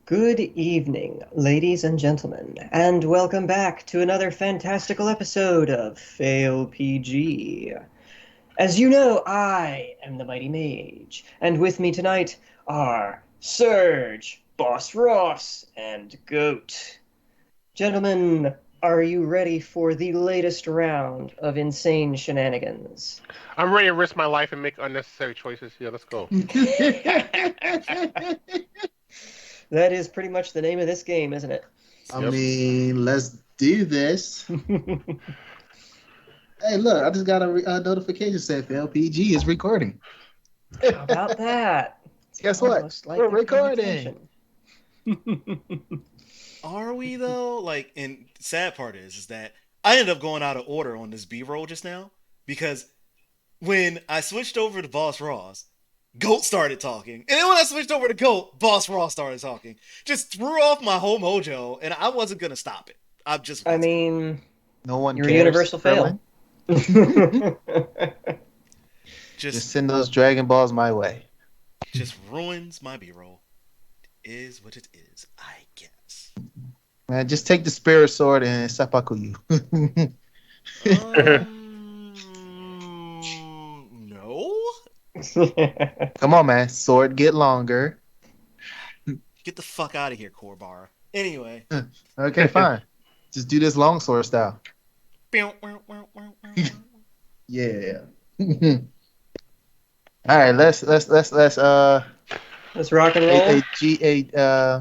Good evening, ladies and gentlemen, and welcome back to another fantastical episode of Fail PG. As you know, I am the Mighty Mage, and with me tonight are Surge, Boss Ross, and Goat. Gentlemen, are you ready for the latest round of insane shenanigans? I'm ready to risk my life and make unnecessary choices. Yeah, let's go. That is pretty much the name of this game, isn't it? I Yep. mean, let's do this. Hey, look, I just got a notification saying LPG is recording. How about that? It's Guess what? almost like We're they're paying recording. attention. Are we though? Like, and sad part is that I ended up going out of order on this B-roll just now because when I switched over to Boss Ross, Goat started talking, and then when I switched over to Goat, Boss Ross started talking. Just threw off my whole mojo, and I wasn't gonna stop it. I just I wasn't. mean, No one you're a cares. universal fail. Just send those Dragon Balls my way. just ruins my B-roll. It is what it is, I guess. Man, just take the Spirit Sword and seppuku you. No. Come on, man. Sword get longer. Get the fuck out of here, Corbar. Anyway. Okay, fine. Just do this longsword style. Yeah. All right, let's Let's rock and roll.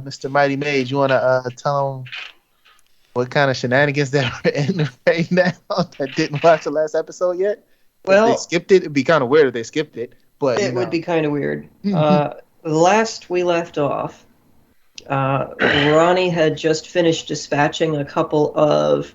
Mr. Mighty Mage, you wanna tell them what kind of shenanigans that are in right now that didn't watch the last episode yet? If they Well, skipped it, it'd be kind of weird if they skipped it. But it would be kind of weird. Last we left off, Ronnie had just finished dispatching a couple of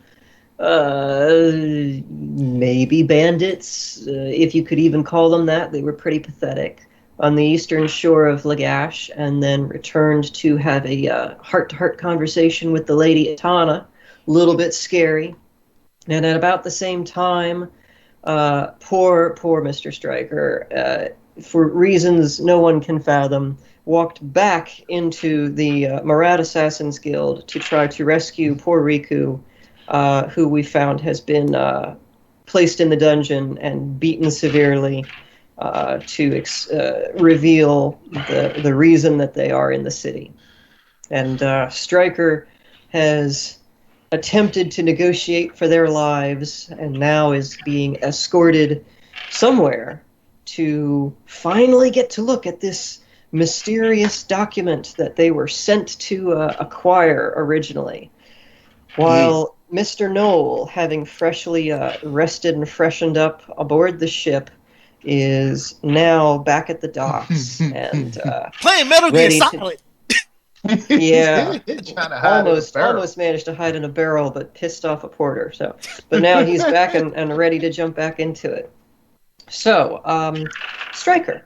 maybe bandits, if you could even call them that. They were pretty pathetic on the eastern shore of Lagash, and then returned to have a heart-to-heart conversation with the lady Etana. A little bit scary. And at about the same time, poor Mr. Stryker, for reasons no one can fathom, walked back into the Marat Assassins Guild to try to rescue poor Riku, who we found has been placed in the dungeon and beaten severely to reveal the reason that they are in the city. And Stryker has attempted to negotiate for their lives and now is being escorted somewhere to finally get to look at this mysterious document that they were sent to acquire originally. While Mr. Knoll, having freshly rested and freshened up aboard the ship, is now back at the docks and playing Metal Gear ready to- Solid. yeah, Trying to hide in a barrel. almost managed to hide in a barrel, but pissed off a porter. So, but now he's back and ready to jump back into it. So, Stryker,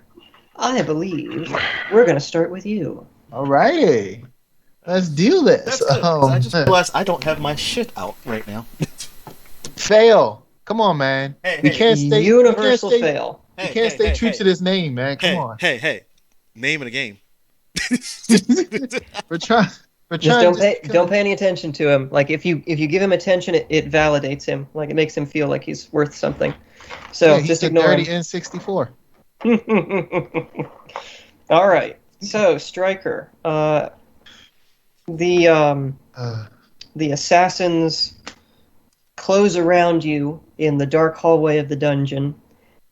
I believe we're going to start with you. All righty. Let's do this. That's good. 'Cause I just realized I don't have my shit out right now. Fail. Come on, man. Hey, We hey. can't stay. Universal we can't stay, fail. We can't stay true to this name, man. Come on. Hey. Name of the game. We're trying. We're Just trying. don't pay any attention to him. Like if you give him attention, it validates him. Like it makes him feel like he's worth something. So he's just the ignore dirty him. N64. All right. So Stryker, the assassins close around you in the dark hallway of the dungeon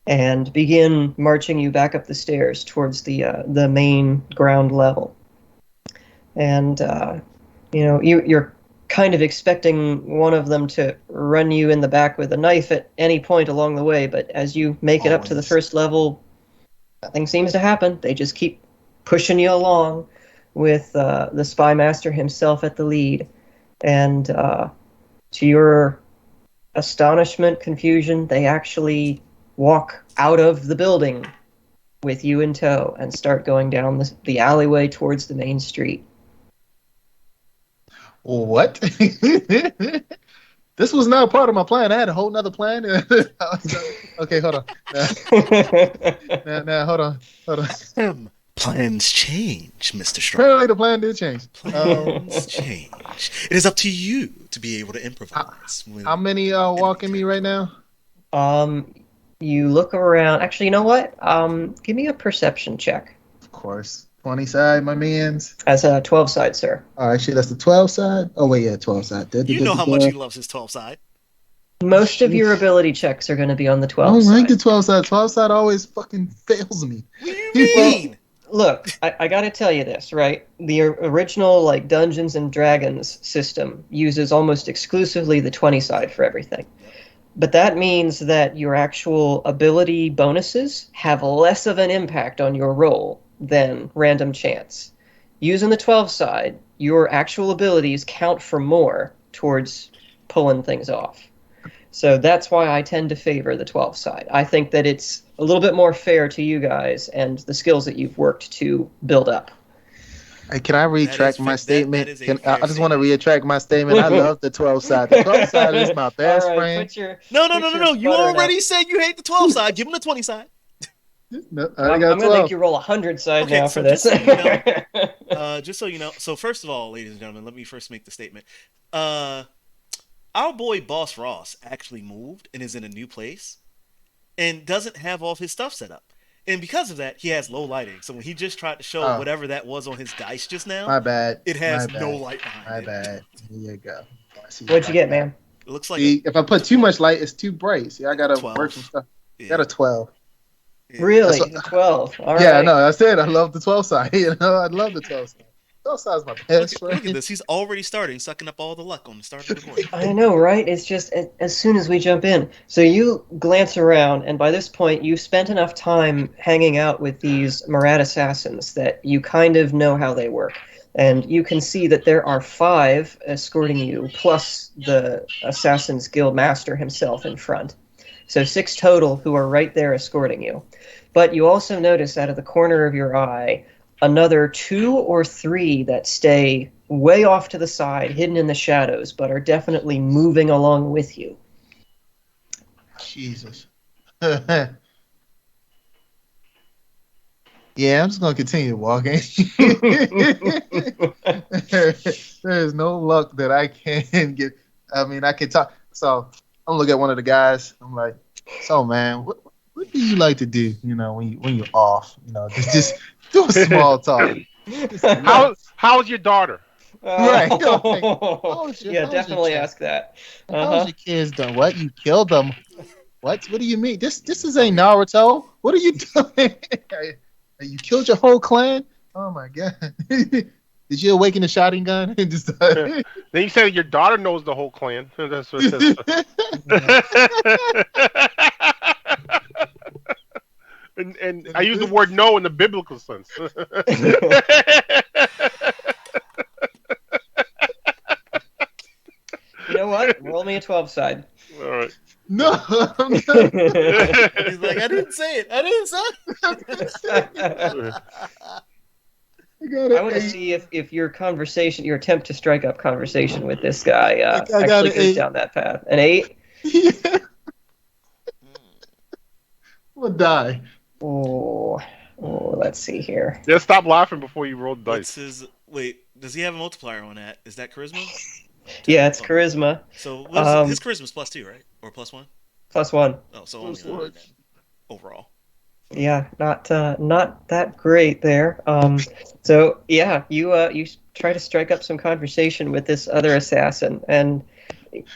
and begin marching you back up the stairs towards the main ground level. And you're kind of expecting one of them to run you in the back with a knife at any point along the way, but as you make it up to the first level, nothing seems to happen. They just keep pushing you along with the spy master himself at the lead. And to your astonishment, confusion, they actually walk out of the building with you in tow and start going down the alleyway towards the main street. What? This was not part of my plan. I had a whole nother plan. Okay, hold on. Now, hold on. Plans change, Mr. Strong. Apparently, the plan did change. Plans change. It is up to you to be able to improvise. How many walking me right now? You look around. Actually, you know what? Give me a perception check. Of course, 20 side, my man's. As a 12 side, sir. All right, shit, that's the 12 side. Oh wait, yeah, 12 side. You know how much he loves his 12 side. Most of your ability checks are going to be on the I 12 don't side. like the 12 side. 12 side always fucking fails me. What do you mean? Look, I got to tell you this, right? The original like Dungeons and Dragons system uses almost exclusively the 20 side for everything. But that means that your actual ability bonuses have less of an impact on your roll than random chance. Using the 12 side, your actual abilities count for more towards pulling things off. So that's why I tend to favor the 12 side. I think that it's a little bit more fair to you guys and the skills that you've worked to build up. Hey, can I retract my statement? I just want to statement. retract my statement. I love the 12 side. The 12 side is my best friend. No. You already said you hate the 12 side. Give him the 20 side. No, I'm going to make you roll 100 side now for this. Just so you know. So first of all, ladies and gentlemen, let me first make the statement. Our boy Boss Ross actually moved and is in a new place and doesn't have all of his stuff set up. And because of that, he has low lighting. So when he just tried to show whatever that was on his dice just now, my bad. It has no light behind it. My bad. Here you go. What'd you get, man? It looks like if I put too much light, it's too bright. See, I gotta 12. work some stuff. Yeah. Got a 12. Yeah. Really? 12. All yeah, right. no, I said I love the 12 side. You know, I love the 12 side. 12 side is my best friend. Look at this. He's already starting, sucking up all the luck on the start of the recording. I know, right? It's just as soon as we jump in. So you glance around, and by this point, you've spent enough time hanging out with these Marat assassins that you kind of know how they work. And you can see that there are 5 escorting you, plus the Assassin's Guild Master himself in front. So 6 total who are right there escorting you. But you also notice out of the corner of your eye another 2 or 3 that stay way off to the side, hidden in the shadows, but are definitely moving along with you. Jesus. Yeah, I'm just gonna continue walking. There's no luck that I can get. I mean, I can talk. So I'm looking at one of the guys. I'm like, so man, what do you like to do? You know, when you're off, you know, just do a small talk. How's your daughter? Right. Yeah, definitely ask that. How's your kids done? What? You killed them? What do you mean? This is a Naruto. What are you doing? You killed your whole clan? Oh my god! Did you awaken the shotting gun? And just Then you say your daughter knows the whole clan. That's what it says. And I use the word "no" in the biblical sense. You know what? Roll me a 12 side. All right. No. He's like, I didn't say it. I didn't say it. I want to see if your conversation, your attempt to strike up conversation with this guy actually goes down that path. An 8? Yeah. We'll die. Oh, let's see here. Just stop laughing before you roll the dice. Wait, does he have a multiplier on that? Is that charisma? Yeah, it's charisma. So his charisma's +2, right? Or +1? +1. Oh, so only 9 overall. Yeah, not that great there. So yeah, you try to strike up some conversation with this other assassin, and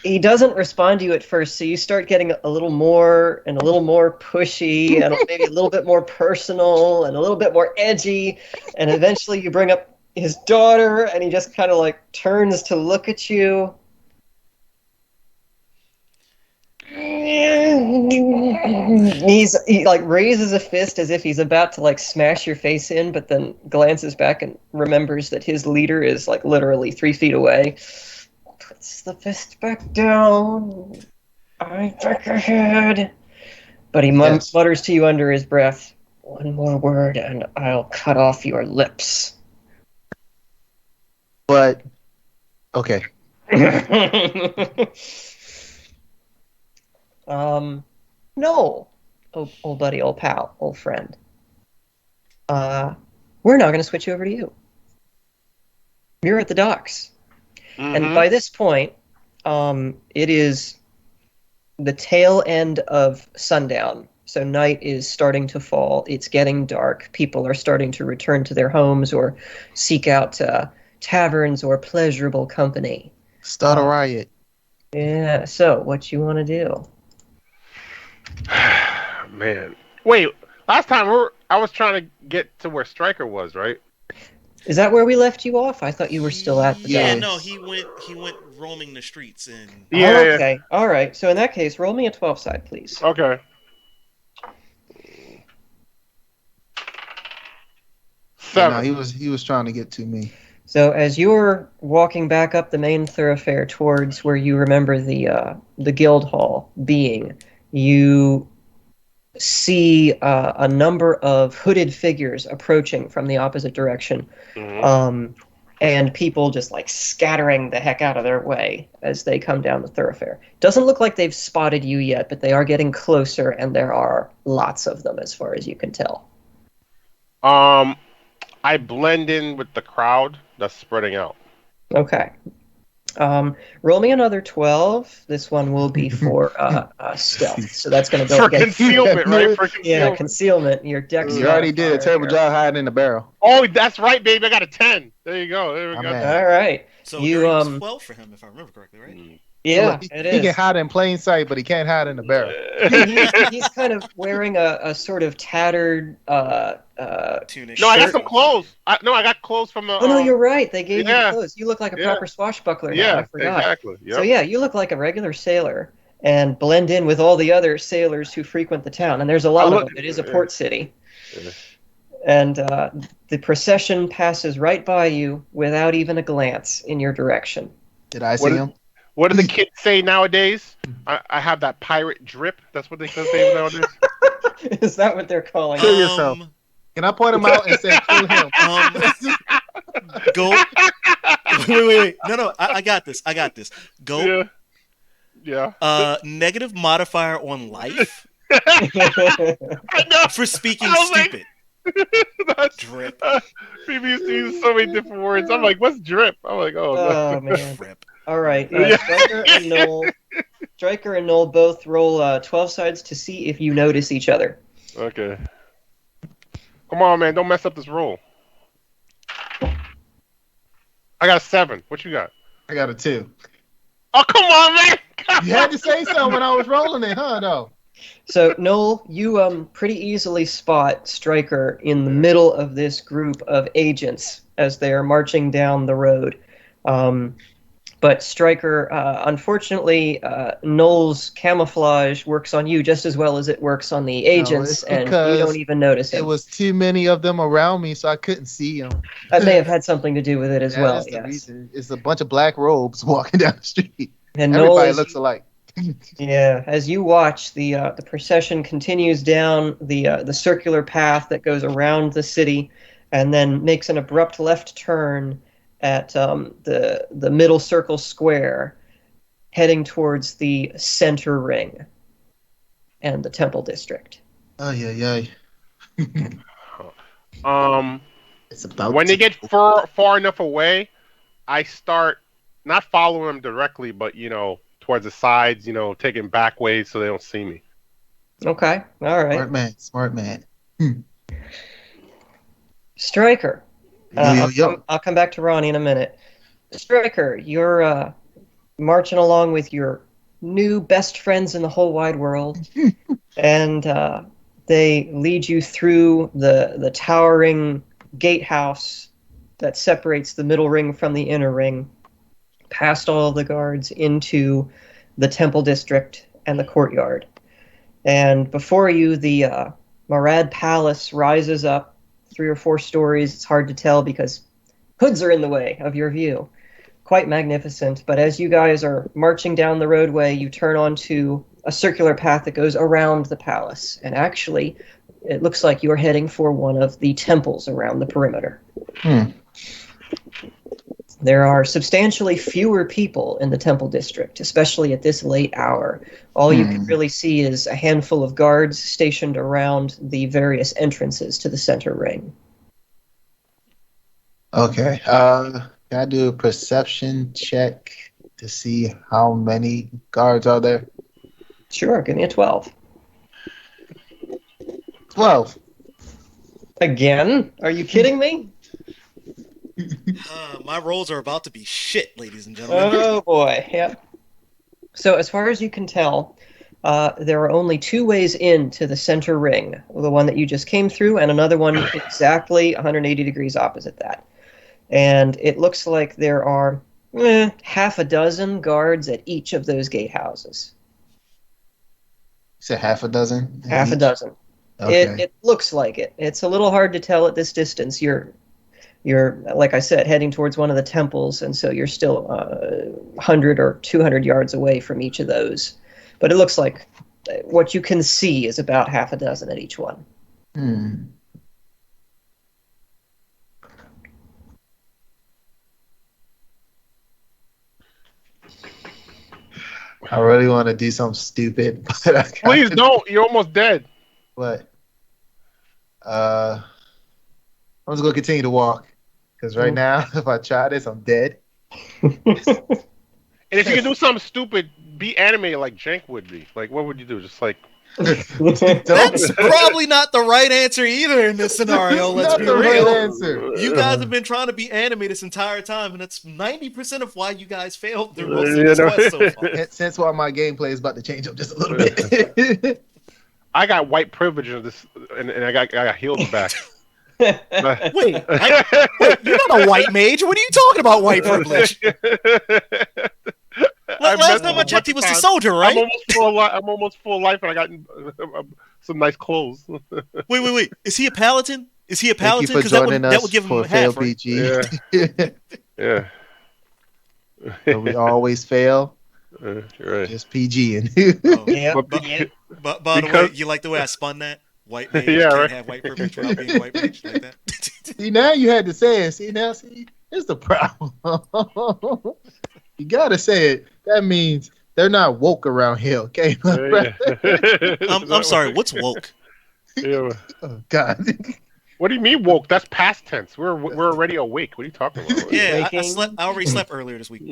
he doesn't respond to you at first. So you start getting a little more pushy, and maybe a little bit more personal, and a little bit more edgy, and eventually you bring up his daughter, and he just kind of like turns to look at you. He like raises a fist as if he's about to like smash your face in, but then glances back and remembers that his leader is like literally 3 feet away. Puts the fist back down. I back ahead. But he mutters to you under his breath, "One more word and I'll cut off your lips." But okay. No, old buddy, old pal, old friend. we're now going to switch over to you. You're at the docks. And by this point, it is the tail end of sundown. So night is starting to fall. It's getting dark. People are starting to return to their homes or seek out taverns or pleasurable company. Start a riot. Yeah. So what you want to do? Man. Wait, last time I was trying to get to where Stryker was, right? Is that where we left you off? I thought you were still at the Yeah, docks. no, he went roaming the streets and Yeah, yeah. Okay. All right. So in that case, roll me a 12 side, please. Okay. 7. No, he was trying to get to me. So as you're walking back up the main thoroughfare towards where you remember the guild hall being, you see a number of hooded figures approaching from the opposite direction, and people just like scattering the heck out of their way as they come down the thoroughfare. Doesn't look like they've spotted you yet, but they are getting closer, and there are lots of them as far as you can tell. I blend in with the crowd that's spreading out. Okay. Roll me another 12. This one will be for stealth. So that's going to go For against concealment, right? For concealment. Yeah, concealment. Your dex. You already did a terrible job hiding in the barrel. Oh, that's right, baby. I got a 10. There you go. There we My go. man. All right. so You, dirty 12 for him, if I remember correctly, right? Yeah, Look, it he is. can hide in plain sight, but he can't hide in the barrel. He's kind of wearing a sort of tattered Tunic. No, I got shirt. some clothes. I got clothes from the. Oh no, you're right. They gave you yeah. clothes. You look like a Yeah. proper swashbuckler now. Yeah, I forgot. exactly. Yep. So yeah, you look like a regular sailor and blend in with all the other sailors who frequent the town. And there's a lot of them. It is a port city. Yeah. And the procession passes right by you without even a glance in your direction. Did I see What is- him? What do the kids say nowadays? I have that pirate drip. That's what they say nowadays. Is that what they're calling Kill it? yourself. Can I point him out and say kill him? Go. Wait. No. I got this. Go. Yeah. Negative modifier on life I know. for speaking I was like- stupid. That's Drip. People used to use so many different words. I'm like, what's drip? I'm like, oh no. Oh man! Drip. All right, Yeah. Stryker and Noel both roll 12 sides to see if you notice each other. Okay. Come on, man. Don't mess up this roll. I got a 7. What you got? I got a 2. Oh, come on, man. You had to say something when I was rolling it, huh? Though. So Noel, you pretty easily spot Stryker in the middle of this group of agents as they are marching down the road. But Stryker, unfortunately, Noel's camouflage works on you just as well as it works on the agents, it's and you because don't even notice It him. was too many of them around me, so I couldn't see them. That may have had something to do with it as well. That's the Yes. reason. It's a bunch of black robes walking down the street. And Noel, Everybody as looks alike. Yeah, as you watch, the procession continues down the circular path that goes around the city, and then makes an abrupt left turn at the middle circle square, heading towards the center ring and the temple district. Oh yeah. It's about When to- they get far enough away, I start not following them directly, but towards the sides, taking back ways so they don't see me. Okay, all right. Smart man. Stryker. Yo. I'll come back to Ronnie in a minute. Stryker, you're marching along with your new best friends in the whole wide world, and they lead you through the towering gatehouse that separates the middle ring from the inner ring, past all the guards into the temple district and the courtyard. And before you, the Marad Palace rises up 3 or 4 stories. It's hard to tell because hoods are in the way of your view. Quite magnificent. But as you guys are marching down the roadway, you turn onto a circular path that goes around the palace. And actually, it looks like you're heading for one of the temples around the perimeter. There are substantially fewer people in the temple district, especially at this late hour. All you can really see is a handful of guards stationed around the various entrances to the center ring. Okay. Can I do a perception check to see how many guards are there? Sure, give me a 12. 12. Again? Are you kidding me? My rolls are about to be shit, ladies and gentlemen. Oh boy, yep. So as far as you can tell, there are only two ways into the center ring. The one that you just came through and another one exactly 180 degrees opposite that. And it looks like there are half a dozen guards at each of those gatehouses. You said half a dozen? Half a each? dozen. Okay. It looks like it. It's a little hard to tell at this distance. You're like I said, heading towards one of the temples, and so you're still 100 or 200 yards away from each of those. But it looks like what you can see is about half a dozen at each one. Hmm. I really want to do something stupid, but Please don't. You're almost dead. What? I'm just gonna continue to walk because right now, if I try this, I'm dead. And if you can do something stupid, be animated like Jank would be. Like, what would you do? Just like. That's probably not the right answer either in this scenario. Let's Not be the real. right answer. You guys have been trying to be animated this entire time, and that's 90% of why you guys failed through most of this quest so far. Hence why my gameplay is about to change up just a little bit. I got white privilege of this, and I got healed back. Wait, you're not a white mage. What are you talking about, white privilege? Last time I checked, he was the soldier, right? I'm almost full life, and I got some nice clothes. Wait. Is he a paladin? Is he a Thank you paladin? for Because joining that us would give him for Fail half, right? PG. Yeah. So we always fail. You're right. Just PG and Oh, Yeah. but by the way, you like the way I spun that? White mage can't have white privilege without being white mage like that. see now you had to say it. See here's the problem. You gotta say it. That means they're not woke around here, okay? I'm sorry. What's woke? Yeah. Oh God. What do you mean woke? That's past tense. We're already awake. What are you talking about? Yeah, I already slept earlier this week.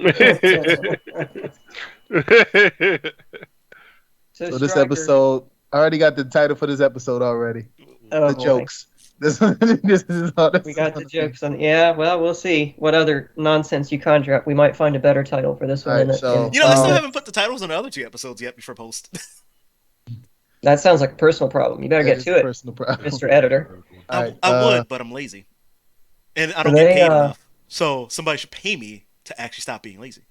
So this episode, I already got the title for this episode already. The jokes. This is all we got the jokes on. Yeah, well, we'll see what other nonsense you conjure up. We might find a better title for this one. All right, so, You know, I still haven't put the titles on the other 2 episodes yet before post. That sounds like a personal problem. You better get to it, Mr. Editor. Right, I would, but I'm lazy, and I don't get paid enough. So somebody should pay me to actually stop being lazy.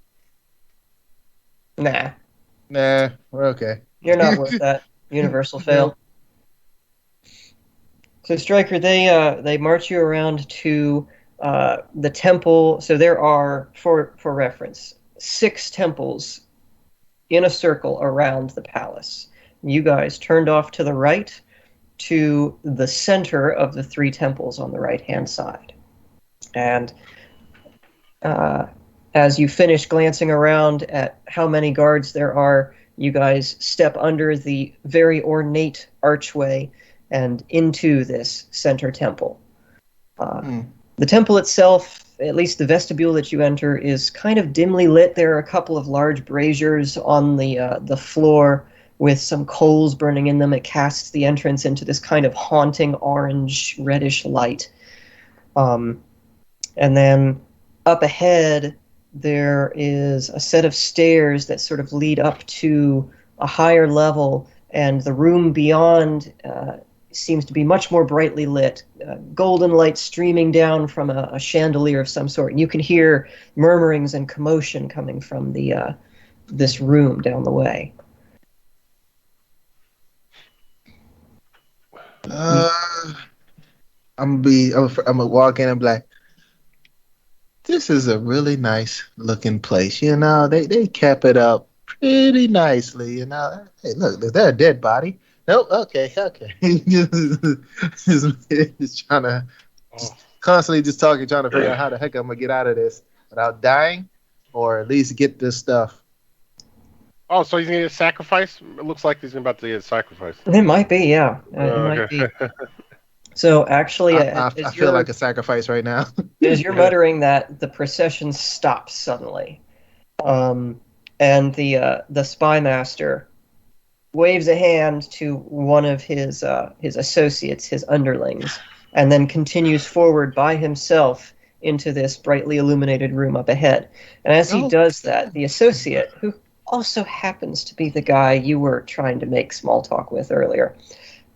Nah, we're okay. you're not worth that. Universal fail. So Stryker, they march you around to the temple. So there are, for reference, 6 temples in a circle around the palace. You guys turned off to the right to the center of the 3 temples on the right-hand side. And as you finish glancing around at how many guards there are, you guys step under the very ornate archway and into this center temple. The temple itself, at least the vestibule that you enter, is kind of dimly lit. There are a couple of large braziers on the floor with some coals burning in them. It casts the entrance into this kind of haunting orange, reddish light. And then up ahead, there is a set of stairs that sort of lead up to a higher level, and the room beyond seems to be much more brightly lit. Golden light streaming down from a chandelier of some sort. And you can hear murmurings and commotion coming from this room down the way. I'm gonna walk in and be like, this is a really nice looking place. You know, they kept it up pretty nicely. You know, hey, look, they're a dead body. Nope. Okay. just trying to constantly just talking, trying to figure out how the heck I'm gonna get out of this without dying, or at least get this stuff. Oh, so he's gonna get sacrificed? It looks like he's about to get sacrificed. It might be, yeah. It might be. So actually, I feel like a sacrifice right now. as you're muttering that, the procession stops suddenly, and the spy master waves a hand to one of his associates, his underlings, and then continues forward by himself into this brightly illuminated room up ahead. And as he Oh. does that, the associate, who also happens to be the guy you were trying to make small talk with earlier,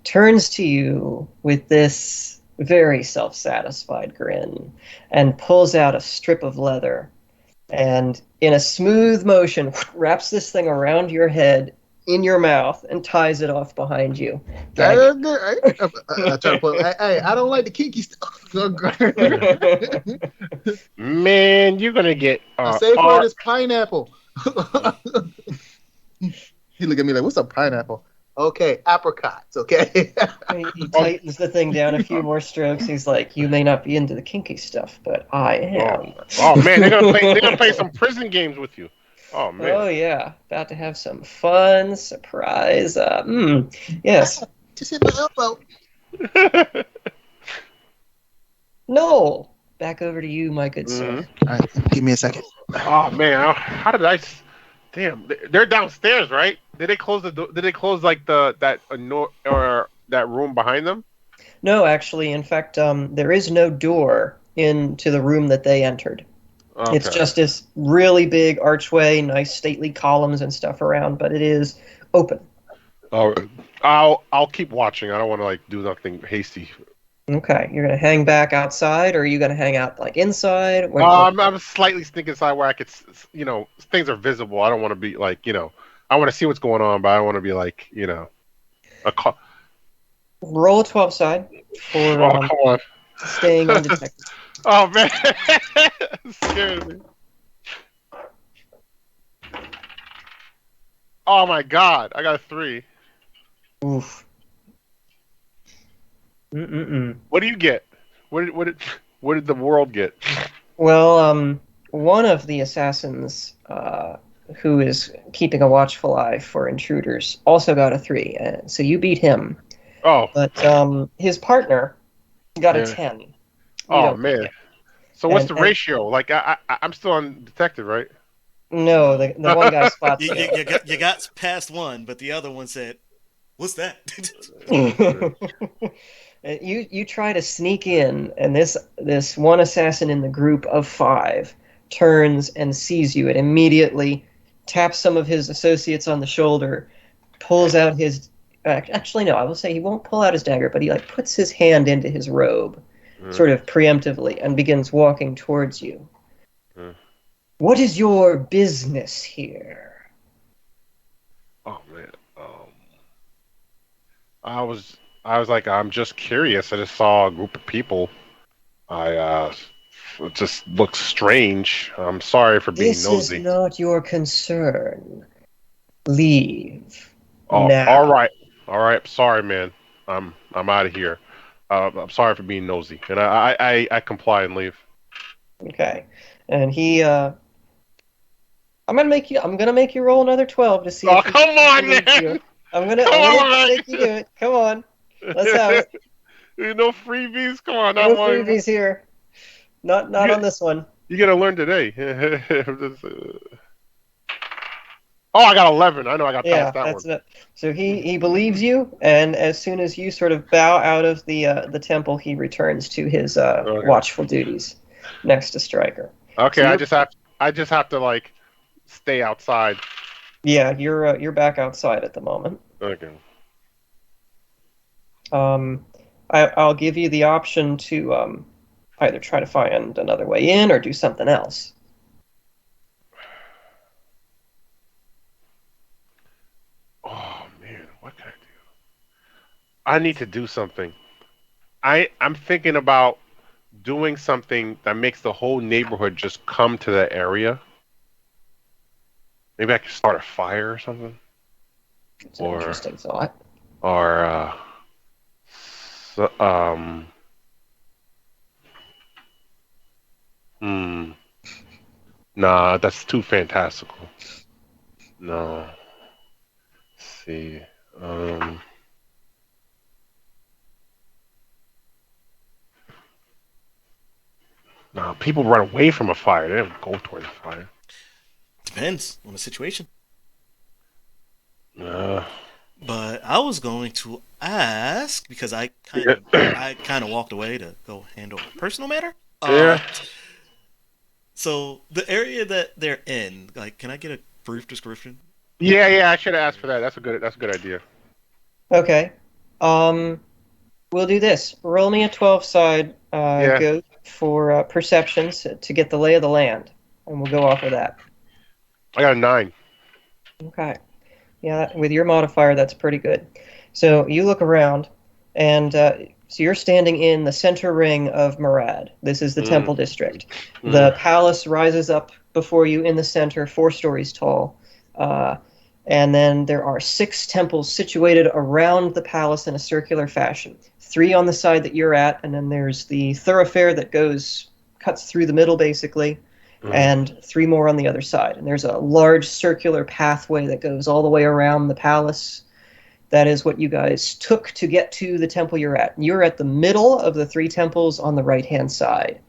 turns to you with this very self-satisfied grin and pulls out a strip of leather and in a smooth motion wraps this thing around your head in your mouth and ties it off behind you. I try to put. Hey, I don't like the kinky stuff. Man, you're gonna get The safe word is pineapple. He look at me like, "What's a pineapple?" Okay, apricots. Okay. He tightens the thing down a few more strokes. He's like, "You may not be into the kinky stuff, but I am." Oh man, they're gonna play some prison games with you. Oh man. Oh yeah, about to have some fun surprise. Yes. Just hit my elbow. Noel, back over to you, my good sir. All right, give me a second. Oh man, how did I? Damn, they're downstairs, right? Did they close the door? Did they close like or that room behind them? No, actually, in fact, there is no door into the room that they entered. Okay. It's just this really big archway, nice stately columns and stuff around, but it is open. All right. I'll keep watching. I don't want to like do nothing hasty. Okay, you're gonna hang back outside, or are you gonna hang out like inside? I'm slightly sneaking inside where I could, things are visible. I don't want to be like, I want to see what's going on, but I don't want to be like, a call. Roll a 12 side for Come on. staying undetected. Oh man, scared me. Oh my god, I got a 3. Oof. What do you get? What did the world get? Well, one of the assassins who is keeping a watchful eye for intruders also got a 3, so you beat him. Oh, but his partner got a 10. You oh don't man. get it. So what's the ratio? Like I'm still undetected, right? No, the one guy spots you. You got past one, but the other one said, "What's that?" You try to sneak in, and this one assassin in the group of 5 turns and sees you. It immediately taps some of his associates on the shoulder, pulls out his. Actually, no, I will say he won't pull out his dagger, but he like puts his hand into his robe, sort of preemptively, and begins walking towards you. What is your business here? Oh man, I was like, I'm just curious. I just saw a group of people. It just looks strange. I'm sorry for being nosy. This is not your concern. Leave. Oh, now. all right. Sorry, man. I'm out of here. I'm sorry for being nosy, and I comply and leave. Okay, and he I'm gonna make you roll another 12 to see. Oh, come on, man! I'm gonna make you do it. Come on, let's have it. No freebies. Come on, no freebies here. Not on this one. You gotta learn today. Oh, I got 11. I know I got past that one. It. So he believes you, and as soon as you sort of bow out of the temple, he returns to his watchful duties next to Stryker. Okay, so I just have to like stay outside. Yeah, you're back outside at the moment. Okay. I'll give you the option to either try to find another way in or do something else. Oh man, what can I do? I need to do something. I'm thinking about doing something that makes the whole neighborhood just come to that area. Maybe I could start a fire or something. It's an interesting thought. Or nah, that's too fantastical. No. Let's see. No, people run away from a fire. They don't go towards a fire. Depends on the situation. Uh, But I was going to ask because I kind of walked away to go handle a personal matter. Yeah. So the area that they're in, like, can I get a brief description? Yeah. I should have asked for that. That's a good idea. Okay. We'll do this. Roll me a 12 side. Yeah. Go for perceptions to get the lay of the land, and we'll go off of that. I got a 9. Okay. Yeah, with your modifier, that's pretty good. So you look around, and so you're standing in the center ring of Murad. This is the temple district. The palace rises up before you in the center, 4 stories tall. And then there are 6 temples situated around the palace in a circular fashion. 3 on the side that you're at, and then there's the thoroughfare that cuts through the middle, basically. And 3 more on the other side. And there's a large circular pathway that goes all the way around the palace. That is what you guys took to get to the temple you're at. You're at the middle of the 3 temples on the right-hand side.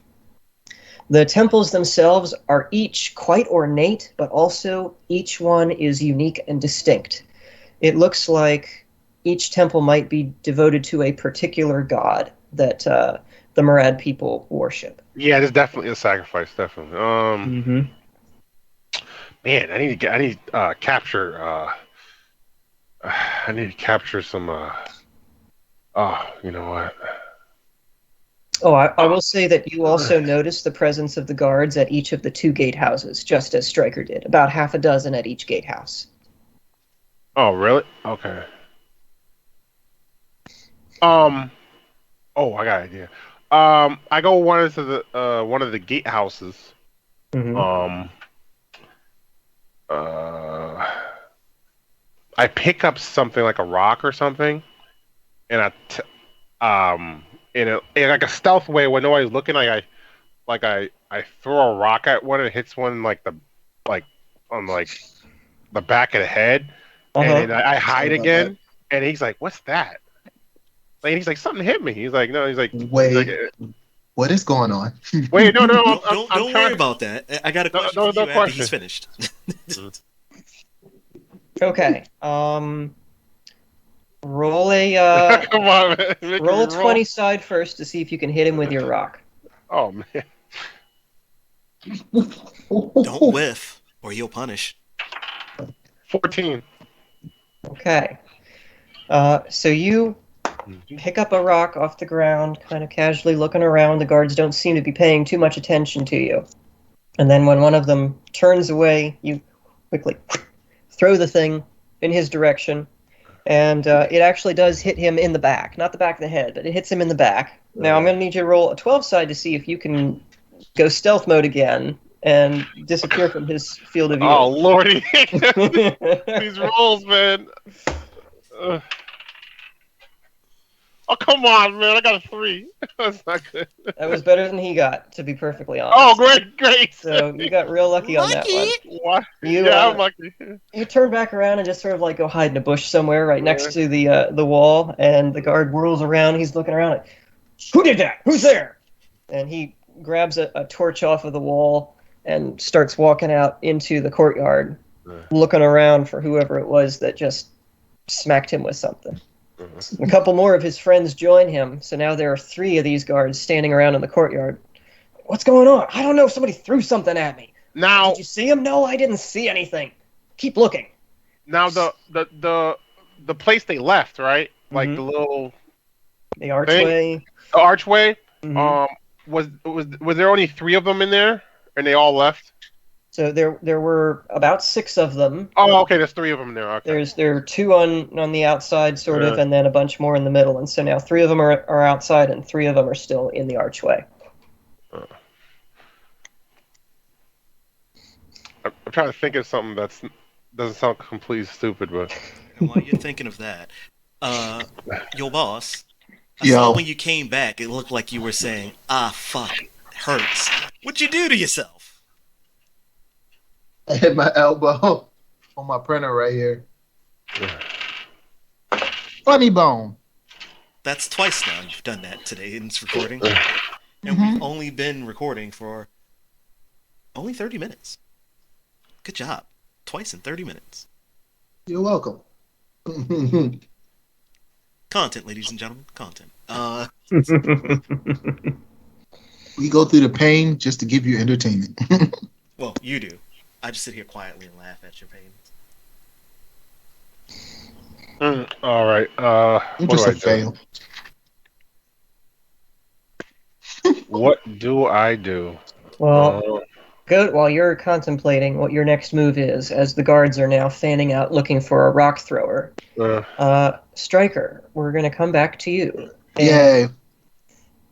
The temples themselves are each quite ornate, but also each one is unique and distinct. It looks like each temple might be devoted to a particular god that the Murad people worship. Yeah, there's definitely a sacrifice. Definitely. Man, I need to capture. I need to capture some. You know what? Oh, I will say that you also notice the presence of the guards at each of the 2 gatehouses, just as Stryker did. About half a dozen at each gatehouse. Oh, really? Okay. Oh, I got an idea. I go one of the gatehouses. Mm-hmm. I pick up something like a rock or something, and in like a stealth way when nobody's looking, I throw a rock at one and it hits one on the back of the head, and then I hide again, and he's like, "What's that?" Like, he's like, "Something hit me." He's like, "No." He's like, Wait, what is going on? "Wait, no." Don't worry about that. I got a question for you after he's finished. Okay. Roll a Come on, man. roll a 20 side first to see if you can hit him with your rock. Oh man. Don't whiff, or you'll punish. 14. Okay. So you pick up a rock off the ground, kind of casually looking around. The guards don't seem to be paying too much attention to you. And then when one of them turns away, you quickly throw the thing in his direction. And it actually does hit him in the back. Not the back of the head, but it hits him in the back. Now I'm going to need you to roll a 12 side to see if you can go stealth mode again and disappear from his field of view. Oh, lordy. These rolls, man. Oh, come on, man. I got a 3. That's not good. That was better than he got, to be perfectly honest. Oh, great. So you got real lucky on that one. What? You, I'm lucky. You turn back around and just sort of like go hide in a bush somewhere right next to the wall, and the guard whirls around. He's looking around like, "Who did that? Who's there?" And he grabs a torch off of the wall and starts walking out into the courtyard, looking around for whoever it was that just smacked him with something. A couple more of his friends join him, so now there are 3 of these guards standing around in the courtyard. "What's going on?" "I don't know. Somebody threw something at me." Now, "Did you see him?" "No, I didn't see anything." "Keep looking." Now the place they left, right? Like the archway. The archway. Mm-hmm. Was there only 3 of them in there, and they all left? So there were about 6 of them. Oh, okay. There's 3 of them there. Okay. There are 2 on the outside, sort of, and then a bunch more in the middle. And so now 3 of them are outside, and 3 of them are still in the archway. I'm trying to think of something that doesn't sound completely stupid, but. And while you're thinking of that, your boss. I saw when you came back, it looked like you were saying, "Ah, fuck, it hurts." What'd you do to yourself? I hit my elbow on my printer right here. Funny bone. That's twice now you've done that today in this recording. and we've only been recording for only 30 minutes. Good job. Twice in 30 minutes. You're welcome. Content, ladies and gentlemen. Content. We go through the pain just to give you entertainment. Well, you do. I just sit here quietly and laugh at your pains. All right. I'm What just do a I do? fail. What do I do? Well, Goat, while you're contemplating what your next move is, as the guards are now fanning out looking for a rock thrower, Striker, we're going to come back to you. Yay.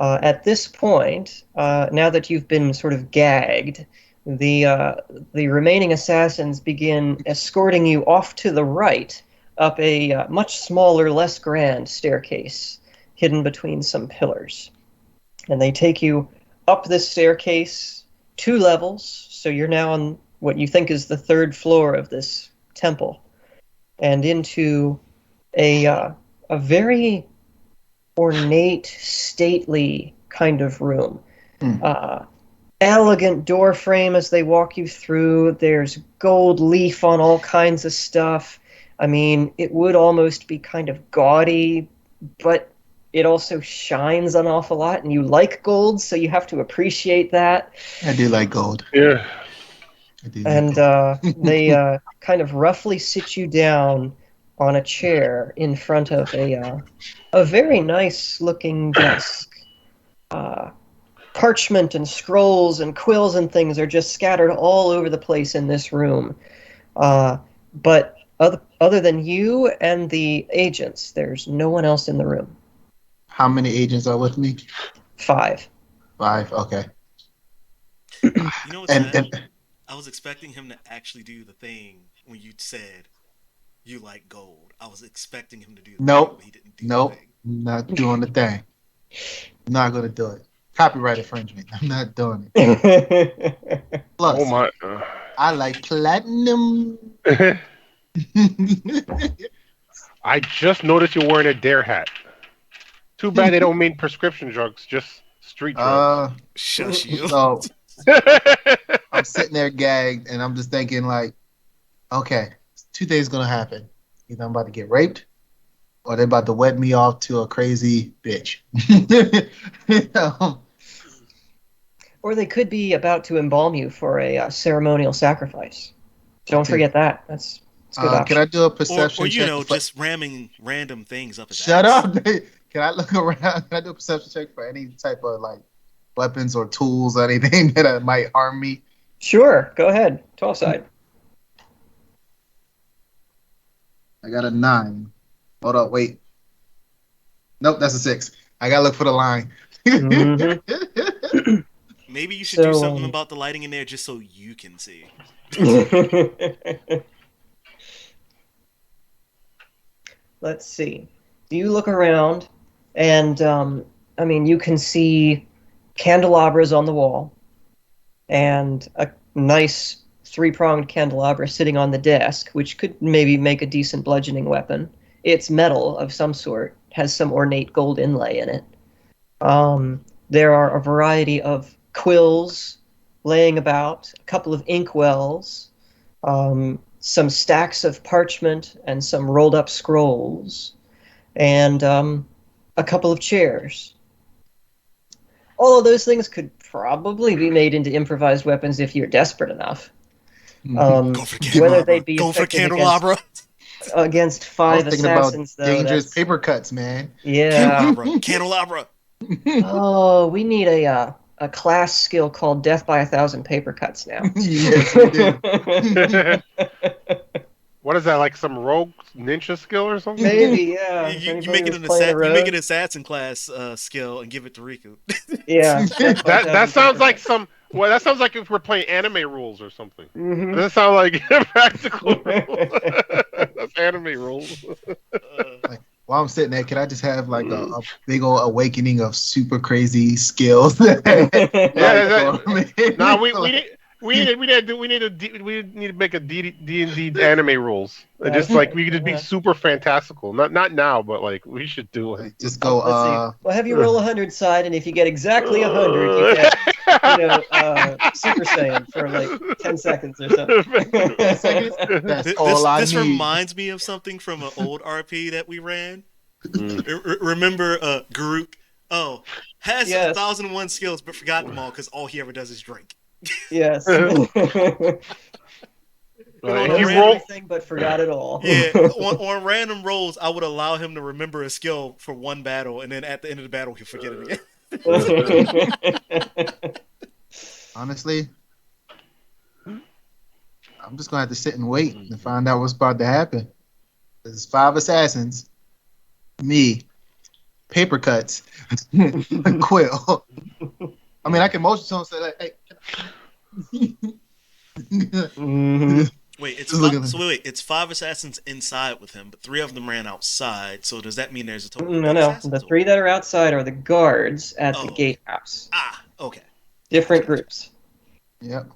At this point, now that you've been sort of gagged, the remaining assassins begin escorting you off to the right up a much smaller, less grand staircase hidden between some pillars. And they take you up this staircase 2 levels, so you're now on what you think is the 3rd floor of this temple, and into a very ornate, stately kind of room. Elegant door frame as they walk you through. There's gold leaf on all kinds of stuff. I mean, it would almost be kind of gaudy, but it also shines an awful lot, and you like gold, so you have to appreciate that. I do like gold. Yeah. I do And like gold. they kind of roughly sit you down on a chair in front of a very nice-looking desk. Parchment and scrolls and quills and things are just scattered all over the place in this room. But other than you and the agents, there's no one else in the room. How many agents are with me? 5. 5. Okay. You know what's sad? And I was expecting him to actually do the thing when you said you like gold. I was expecting him to do the Nope. thing, but he didn't do nope, the thing. not doing the thing. I'm not gonna do it. Copyright infringement. I'm not doing it. Plus, Oh my. I like platinum. I just noticed you're wearing a dare hat. Too bad they don't mean prescription drugs, just street drugs. Shush you. So I'm sitting there gagged, and I'm just thinking, like, okay, 2 things gonna happen. Either I'm about to get raped, or they're about to wed me off to a crazy bitch. Or they could be about to embalm you for a ceremonial sacrifice. Don't forget that. That's a good option. Can I do a perception or check? just ramming random things up his Shut ass. up. Can I look around? Can I do a perception check for any type of like weapons or tools or anything that might harm me? Sure, go ahead. 12 side. I got a 9. Hold up, wait. Nope, that's a 6. I gotta look for the line. Mhm. Maybe you should do So, something about the lighting in there just so you can see. Let's see. You look around, and I mean, you can see candelabras on the wall, and a nice 3-pronged candelabra sitting on the desk, which could maybe make a decent bludgeoning weapon. It's metal of some sort, has some ornate gold inlay in it. There are a variety of quills laying about, a couple of inkwells, some stacks of parchment and some rolled up scrolls, and a couple of chairs. All of those things could probably be made into improvised weapons if you're desperate enough. Go for the Whether candelabra. they'd be Go for effective candelabra. against I 5 was thinking assassins, about though. dangerous That's, paper cuts, man. yeah. Candelabra. Candelabra. Oh, we need a class skill called Death by 1,000 Paper Cuts now. Yes, we do. What is that, like some rogue ninja skill or something? Maybe, yeah. If You anybody make it was an playing a you make rogue. it an assassin class skill and give it to Riku. Yeah. That sounds like some. Well, that sounds like if we're playing anime rules or something. Mm-hmm. Doesn't sound like practical rules. That's anime rules. While I'm sitting there, can I just have like a big old awakening of super crazy skills? Yeah, Like, we we need to make a D&D anime rules. Just like we could just be super fantastical. Not now, but like we should do it. Just go. Let's see. Well, have you roll 100 side, and if you get exactly 100, you get Super Saiyan for like 10 seconds or something. 10 seconds. That's all I This need. reminds me of something from an old RP that we ran. Remember Garuk? Oh, has 1,001 skills, but forgot them all because all he ever does is drink. Yes. If you roll everything, but forgot it all. Yeah, on random rolls, I would allow him to remember a skill for one battle, and then at the end of the battle, he'll forget it again. Honestly, I'm just gonna have to sit and wait and find out what's about to happen. There's 5 assassins, me, paper cuts, and Quill. I mean, I can motion someone say like, "Hey." Wait, it's 5 assassins inside with him, but 3 of them ran outside. So does that mean there's a total? No. The 3 that are outside are the guards at the gatehouse. Ah, okay. Different groups. Yep.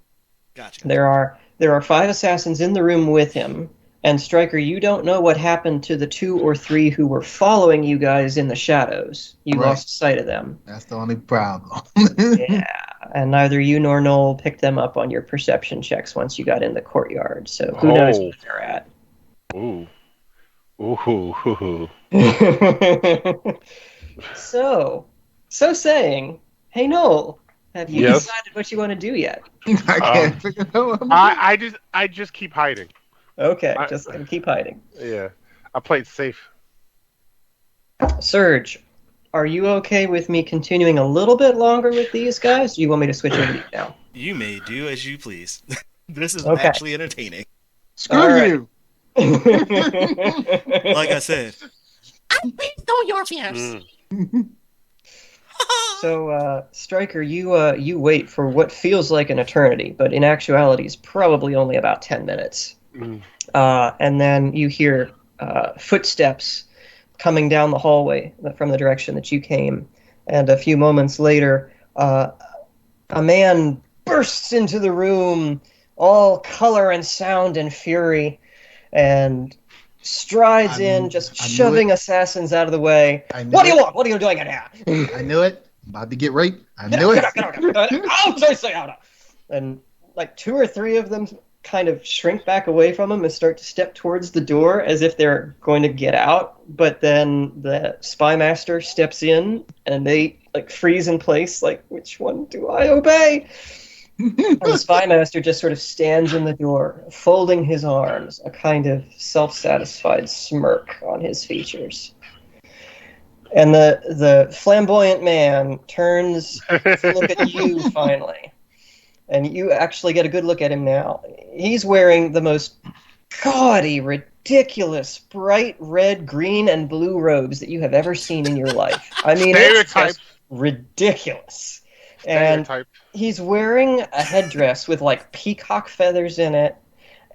Gotcha. There are 5 assassins in the room with him, and Stryker, you don't know what happened to the 2 or 3 who were following you guys in the shadows. You lost sight of them. That's the only problem. Yeah, and neither you nor Noel picked them up on your perception checks once you got in the courtyard. So who knows where they're at? Ooh. So saying, hey Noel, have you decided what you want to do yet? I can't figure out. I just keep hiding. Okay, just gonna keep hiding. Yeah, I played safe. Serge, are you okay with me continuing a little bit longer with these guys? Do you want me to switch over to you now? You may do as you please. This is actually entertaining. Screw you. Like I said, I'm beating on your fears. So, Stryker, you wait for what feels like an eternity, but in actuality is probably only about 10 minutes. And then you hear footsteps coming down the hallway from the direction that you came. And a few moments later, a man bursts into the room, all color and sound and fury, and strides in, just shoving assassins out of the way. What do you want? What are you doing in here? I knew it. I'm about to get raped. I knew it. And like 2 or 3 of them kind of shrink back away from him and start to step towards the door as if they're going to get out. But then the spy master steps in and they like freeze in place, like, which one do I obey? And the spy master just sort of stands in the door, folding his arms, a kind of self-satisfied smirk on his features. And the flamboyant man turns to look at you finally. And you actually get a good look at him now. He's wearing the most gaudy, ridiculous, bright red, green, and blue robes that you have ever seen in your life. I mean, it's just ridiculous. And he's wearing a headdress with like peacock feathers in it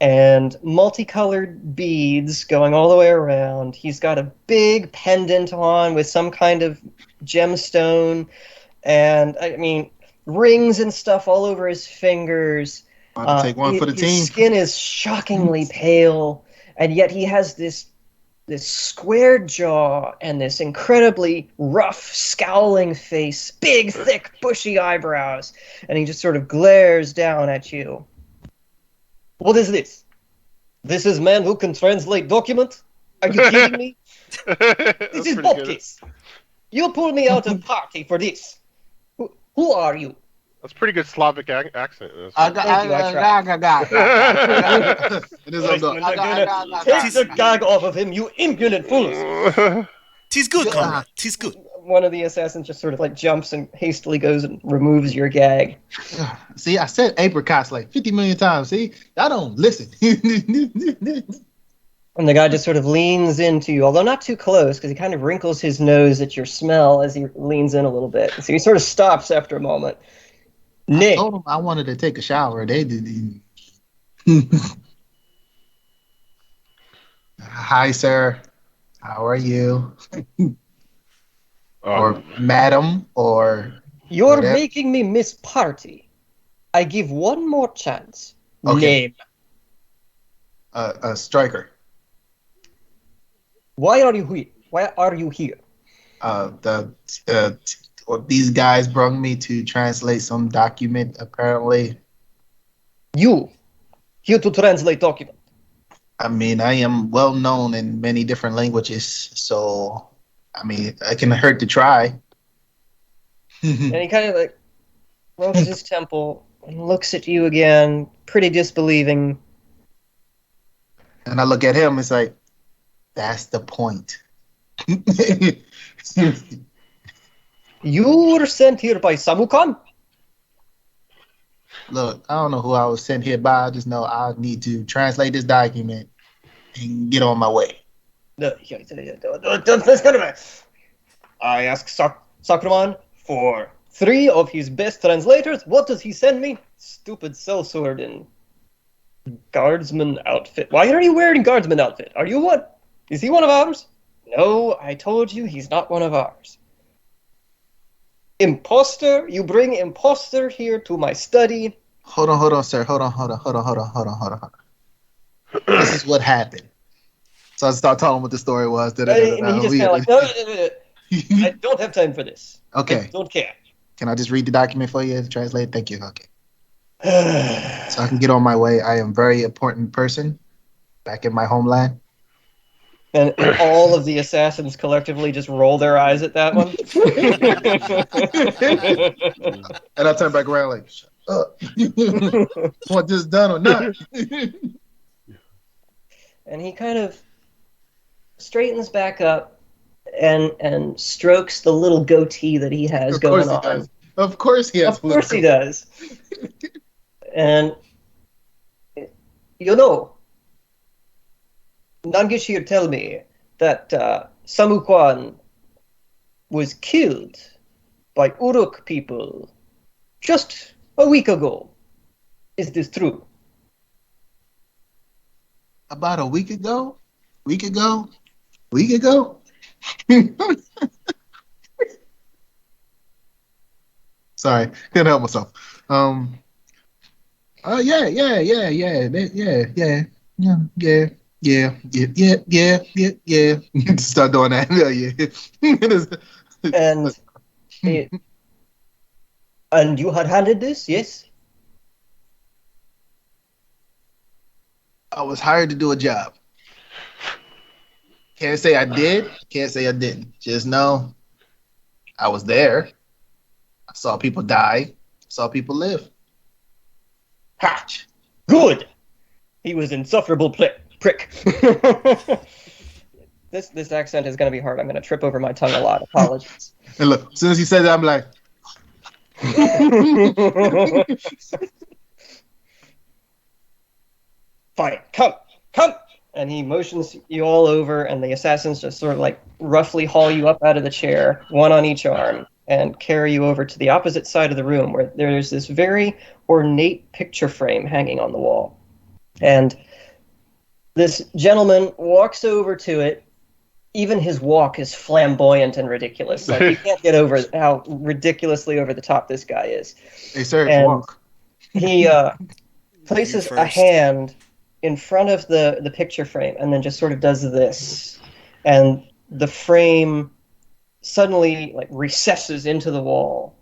and multicolored beads going all the way around. He's got a big pendant on with some kind of gemstone, and I mean rings and stuff all over his fingers. About to take one for the team. His skin is shockingly pale, and yet he has this square jaw and this incredibly rough, scowling face, big, thick, bushy eyebrows, and he just sort of glares down at you. What is this? This is man who can translate document? Are you kidding me? This is Bopkis. You pulled me out of party for this. Who are you? That's pretty good Slavic accent. I got. Take the gag off of him, you impudent fools! He's good, comrade. He's good. One of the assassins just sort of like jumps and hastily goes and removes your gag. See, I said apricots like 50 million times. See, I don't listen. And the guy just sort of leans into you, although not too close, because he kind of wrinkles his nose at your smell as he leans in a little bit. So he sort of stops after a moment. Nick. I told him I wanted to take a shower. They didn't. Hi, sir. How are you? Or madam, or you're whatever. making me miss party. I give one more chance. Okay. Name. Striker. Why are you here? Why are you here? These guys brought me to translate some document. Apparently, You here to translate document. I mean, I am well known in many different languages, so I mean, I can hurt to try. And he kind of like rubs his temple and looks at you again, pretty disbelieving. And I look at him. It's like that's the point. You were sent here by Samukan? Look, I don't know who I was sent here by. I just know I need to translate this document and get on my way. I ask Sakraman for 3 of his best translators. What does he send me? Stupid sellsword in guardsman outfit. Why are you wearing guardsman outfit? Are you one? Is he one of ours? No, I told you he's not one of ours. Imposter, you bring imposter here to my study. Hold on, sir. Hold on. This is what happened. So I start telling him what the story was. And he just kind of like, no, I don't have time for this. Okay. I don't care. Can I just read the document for you? Translate. Thank you. Okay. So I can get on my way. I am a very important person back in my homeland. And all of the assassins collectively just roll their eyes at that one. And I turn back around like, shut up. Want this done or not? And he kind of straightens back up and strokes the little goatee that he has going on. Does. Of course he has. Of course he does. And, you know, Nangishir tell me that Samukwan was killed by Uruk people just a week ago. Is this true? About a week ago? Week ago? Sorry, couldn't help myself. Yeah. Start doing that. And and you had handed this, yes? I was hired to do a job. Can't say I did. Can't say I didn't. Just know I was there. I saw people die. Saw people live. Hatch. Good. He was insufferable prick. This accent is going to be hard. I'm going to trip over my tongue a lot. Apologies. And look, as soon as he said that, I'm like, fine, come. And he motions you all over, and the assassins just sort of like roughly haul you up out of the chair, one on each arm, and carry you over to the opposite side of the room where there's this very ornate picture frame hanging on the wall. And this gentleman walks over to it. Even his walk is flamboyant and ridiculous. Like, you can't get over how ridiculously over the top this guy is. hey, sir, And walk. he places a hand in front of the picture frame and then just sort of does this. And the frame suddenly like recesses into the wall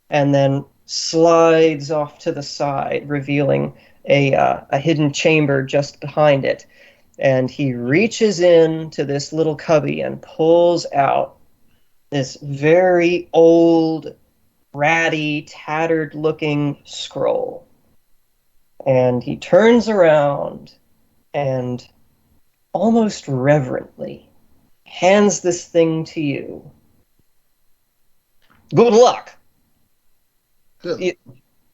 and then slides off to the side, revealing a hidden chamber just behind it. And he reaches into this little cubby and pulls out this very old, ratty, tattered-looking scroll. And he turns around and almost reverently hands this thing to you. Good luck. Good.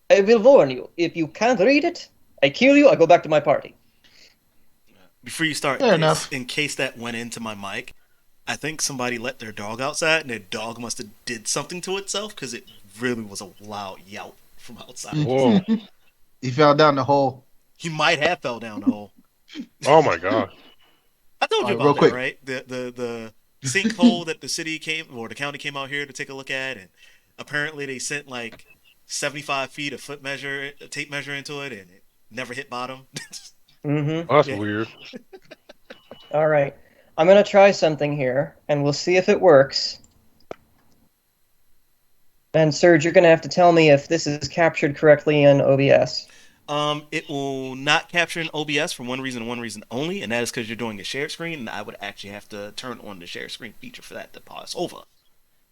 I will warn you, if you can't read it, I kill you, I go back to my party. Before you start, Fair enough. in case that went into my mic, I think somebody let their dog outside, and their dog must have did something to itself, because it really was a loud yout from outside. Whoa. He fell down the hole. He might have fell down the hole. Oh my god. I told you All right, real about that, quick. right? The sinkhole that the city came, or the county came out here to take a look at, and apparently they sent like 75 feet, a tape measure into it, and it never hit bottom. Mm-hmm. Oh, that's Yeah. weird. All right. I'm going to try something here, and we'll see if it works. And Serge, you're going to have to tell me if this is captured correctly in OBS. It will not capture in OBS for one reason and one reason only, and that is because you're doing a shared screen, and I would actually have to turn on the share screen feature for that to pause over.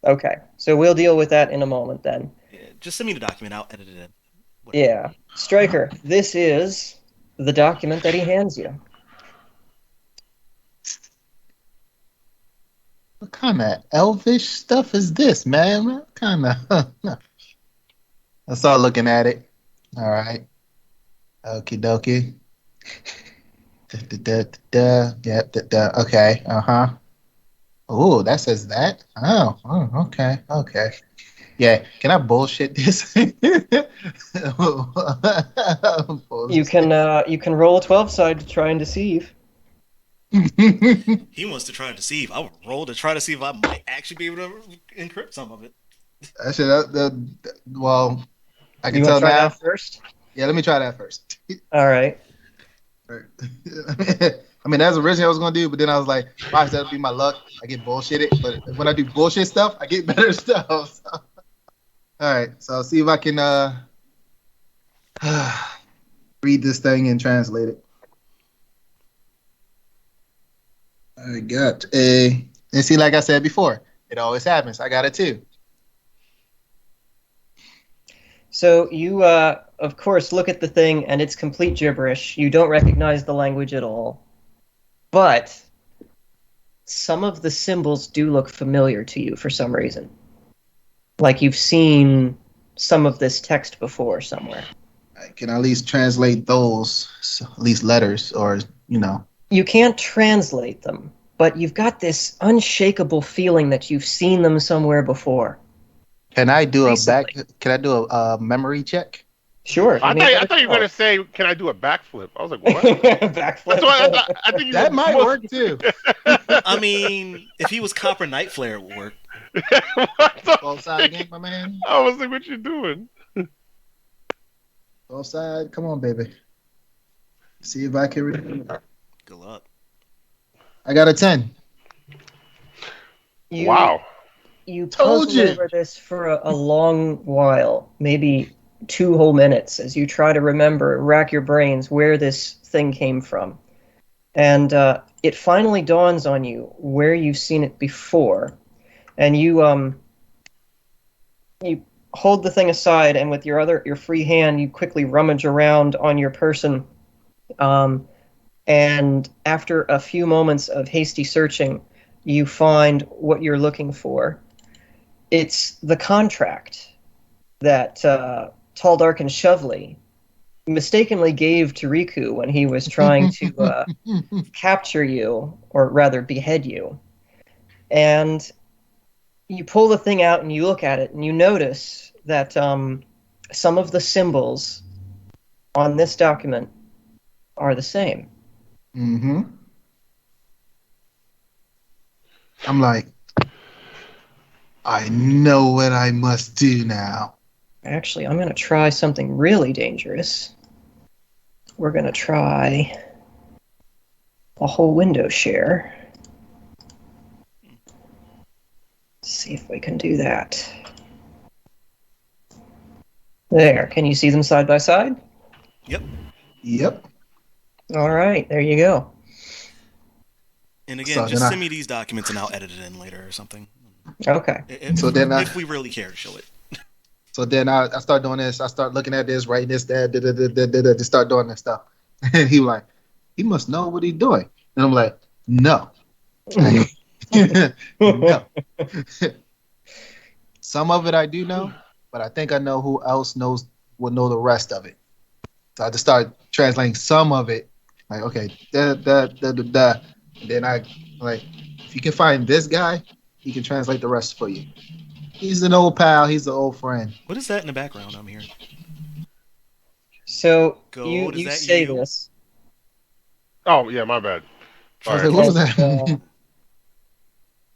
Okay, so we'll deal with that in a moment then. Yeah, just send me the document. I'll edit it in. Yeah. Stryker, this is the document that he hands you. What kind of elvish stuff is this, man? What kind of? I start looking at it. All right. Okie dokie. Yep. Okay. Oh, that says that. Oh. Okay. Yeah. Can I bullshit this? You can roll a 12 side to try and deceive. He wants to try to deceive. I would roll to try to see if I might actually be able to encrypt some of it. Well, I can You tell want to try now. that first? Yeah, let me try that first. All right. I mean, that's originally I was gonna do, but then I was like, why should that be my luck? I get bullshitted, but when I do bullshit stuff, I get better stuff. So. All right, so I'll see if I can read this thing and translate it. I got a, and see, like I said before, it always happens. I got a 2. So you, of course, look at the thing, and it's complete gibberish. You don't recognize the language at all. But some of the symbols do look familiar to you for some reason. Like you've seen some of this text before somewhere. I can at least translate those, so at least letters, or You can't translate them, but you've got this unshakable feeling that you've seen them somewhere before. Can I do Recently. Can I do a memory check? Sure. I thought you were gonna say, "Can I do a backflip?" I was like, "What?" Backflip. That's what I thought. I think you That said might work too. I mean, if he was Copper Night Flare, it would work. What the Both side again, my man. I was like, "What you doing?" Both side. Come on, baby. See if I can read. Good luck. I got a 10. Wow. You Told puzzle you. over this for a long while, maybe 2 whole minutes, as you try to remember, rack your brains where this thing came from. And it finally dawns on you where you've seen it before. And you hold the thing aside, and with your free hand, you quickly rummage around on your person. And after a few moments of hasty searching, you find what you're looking for. It's the contract that Tall, Dark, and Shovely mistakenly gave to Riku when he was trying to capture you, or rather behead you. And you pull the thing out and you look at it, and you notice that some of the symbols on this document are the same. Mm-hmm. I'm like, I know what I must do now. Actually, I'm going to try something really dangerous. We're going to try a whole window share. See if we can do that. There. Can you see them side by side? Yep. All right. There you go. And again, So just then send me these documents and I'll edit it in later or something. Okay. If we really care to show it. So then I start doing this. I start looking at this, writing this, that, just start doing this stuff. And he was like, he must know what he's doing. And I'm like, no. No. Some of it I do know, but I think I know who else will know the rest of it. So I just start translating some of it. Like, okay, da. And then I like, if you can find this guy, he can translate the rest for you. He's an old pal. He's an old friend. What is that in the background I'm hearing? So Gold, is you that say you? this. Oh yeah, my bad. I was Sorry. like, what was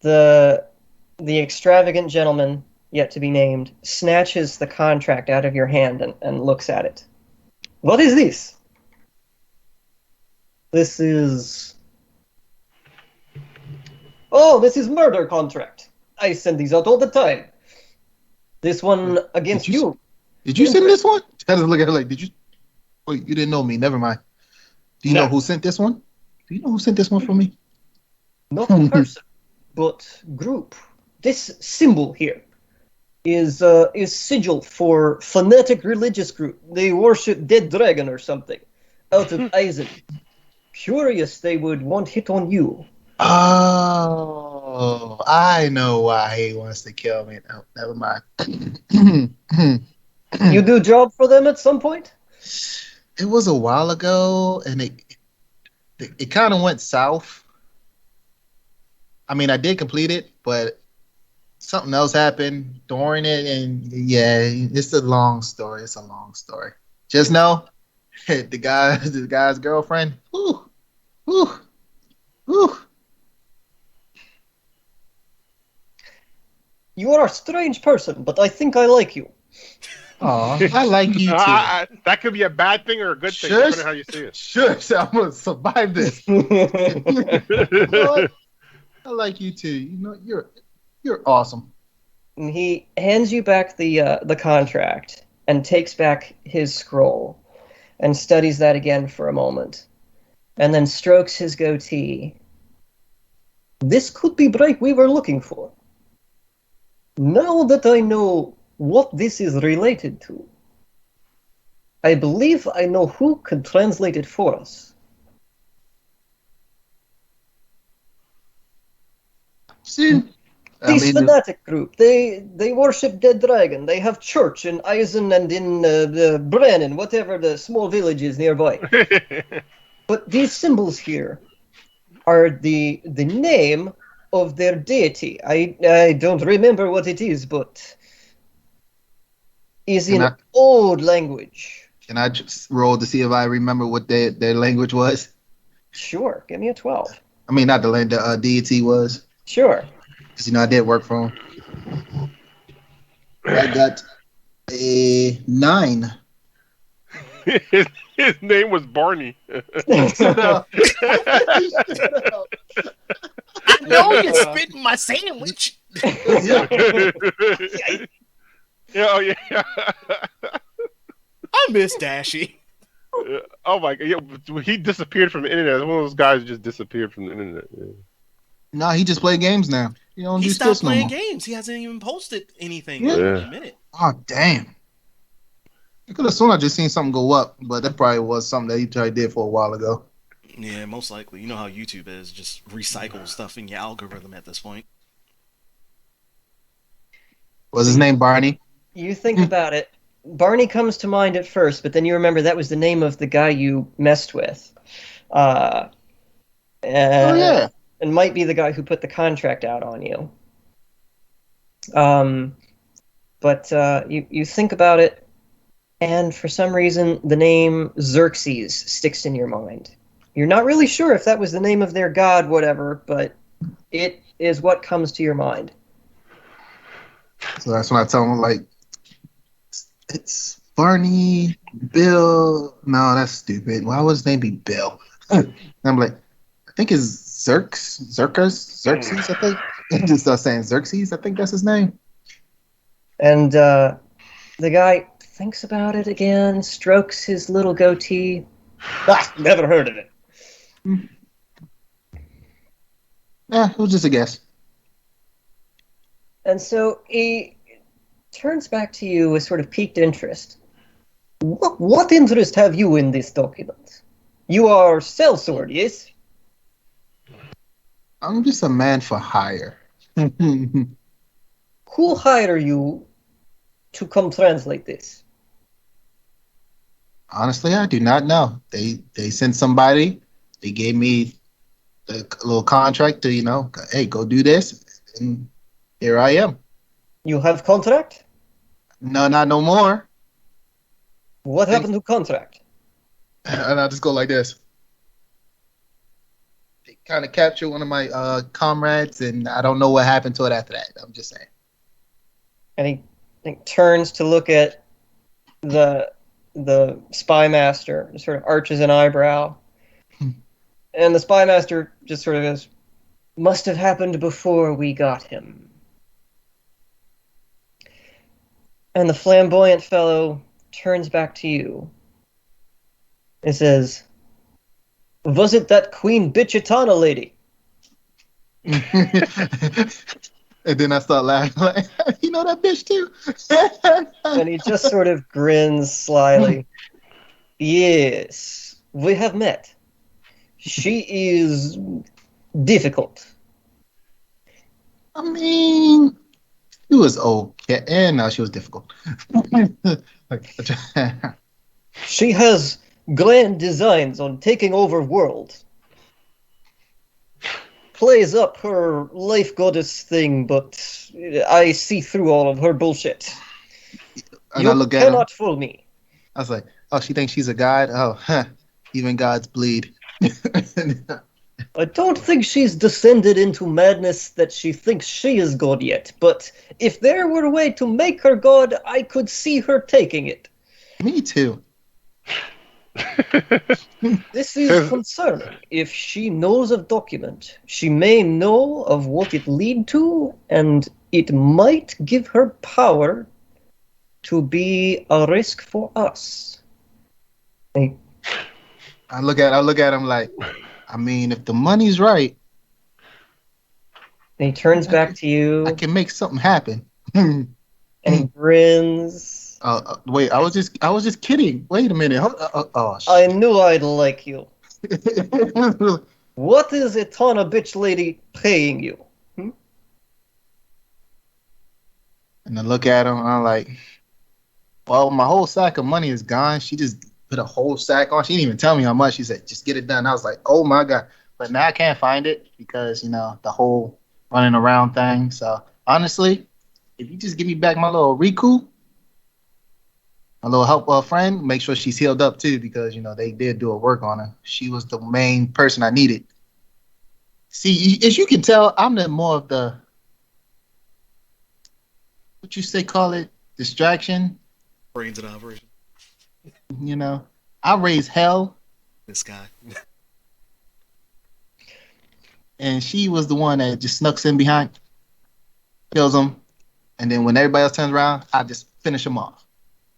that? The extravagant gentleman yet to be named, snatches the contract out of your hand and looks at it. What is this? This is... Oh, this is murder contract. I send these out all the time. This one against you. Did you send this one? I just look at it like, did you? Wait, you didn't know me. Never mind. Do you know who sent this one? Do you know who sent this one for me? Not person, but group. This symbol here is sigil for fanatic religious group. They worship dead dragon or something out of Eisen. Curious they would want hit on you. Oh, I know why he wants to kill me. No, never mind. You do job for them at some point? It was a while ago, and it kind of went south. I mean, I did complete it, but something else happened during it, and yeah, it's a long story. It's a long story. Just know, the guy's girlfriend. Whew, whew, whew. You are a strange person, but I think I like you. Oh, I like you too. That could be a bad thing or a good thing, Shush. depending on how you see it. Shush, I'm gonna survive this. You know what? I like you too. You know, you're awesome. And he hands you back the contract and takes back his scroll and studies that again for a moment, and then strokes his goatee. This could be break we were looking for. Now that I know what this is related to, I believe I know who could translate it for us. See, This fanatic group, they worship dead dragon. They have church in Eisen and in Brennan, whatever the small village is nearby. But these symbols here are the name of their deity. I don't remember what it is, but is in old language. Can I just roll to see if I remember what their language was? Sure, give me a 12. I mean, not the deity was. Sure. Because, I did work for him. I got a 9. His name was Barney. I know you're spitting my sandwich. Oh yeah. I miss Dashy. Oh my god, yeah, he disappeared from the internet. One of those guys just disappeared from the internet. Yeah. No, he just play games now. He don't He do stopped skits no playing more. games. He hasn't even posted anything Yeah. in a minute. Oh, damn. I could have sworn I just seen something go up, but that probably was something that he tried did for a while ago. Yeah, most likely. You know how YouTube is. Just recycle stuff in your algorithm at this point. Was his name Barney? You think about it. Barney comes to mind at first, but then you remember that was the name of the guy you messed with. Oh, yeah. And might be the guy who put the contract out on you. But you think about it, and for some reason, the name Xerxes sticks in your mind. You're not really sure if that was the name of their god, whatever, but it is what comes to your mind. So that's when I tell him, like, it's Barney, Bill. No, that's stupid. Why would his name be Bill? And I'm like, I think it's Xerxes, I think. Just start saying Xerxes, I think that's his name. And the guy thinks about it again, strokes his little goatee. Ah, never heard of it. Yeah, it was just a guess. And so he turns back to you with sort of piqued interest. What interest have you in this document? You are sellsword, yes? I'm just a man for hire. Who hired you to come translate this? Honestly, I do not know. They sent somebody. They gave me a little contract to, hey, go do this. And here I am. You have contract? No, not no more. What happened to contract? And I just go like this. They kind of captured one of my comrades, and I don't know what happened to it after that. I'm just saying. And he turns to look at the spy master, sort of arches an eyebrow. And the spy master just sort of goes, "Must have happened before we got him." And the flamboyant fellow turns back to you. It says, "Was it that queen bitch Etana lady?" And then I start laughing, like, you know that bitch too? And he just sort of grins slyly. "Yes, we have met. She is difficult." I mean, it was okay. And no, she was difficult. She has grand designs on taking over world. Plays up her life goddess thing, but I see through all of her bullshit. And I You look at him. cannot fool me. I was like, oh, she thinks she's a god? Oh, huh. Even gods bleed. I don't think she's descended into madness that she thinks she is God yet, but if there were a way to make her God, I could see her taking it. Me too. This is concerning. If she knows of document, she may know of what it lead to, and it might give her power to be a risk for us. Like, I look at him like, I mean, if the money's right, and he turns back to I you, can make something happen. and he grins. Wait, I was just kidding. Wait a minute. Oh, I shit. knew I'd like you. What is Etana bitch lady paying you? And I look at him, and I'm like, well, my whole sack of money is gone. She just put a whole sack on. She didn't even tell me how much. She said, just get it done. I was like, oh my God. But now I can't find it because, the whole running around thing. So honestly, if you just give me back my little Riku, my little help friend, make sure she's healed up too because, they did do a work on her. She was the main person I needed. See, as you can tell, I'm the more of the, what you say, call it, distraction. Brains in operation. I raise hell, This guy. and she was the one that just snucks in behind, kills him, and then when everybody else turns around, I just finish him off.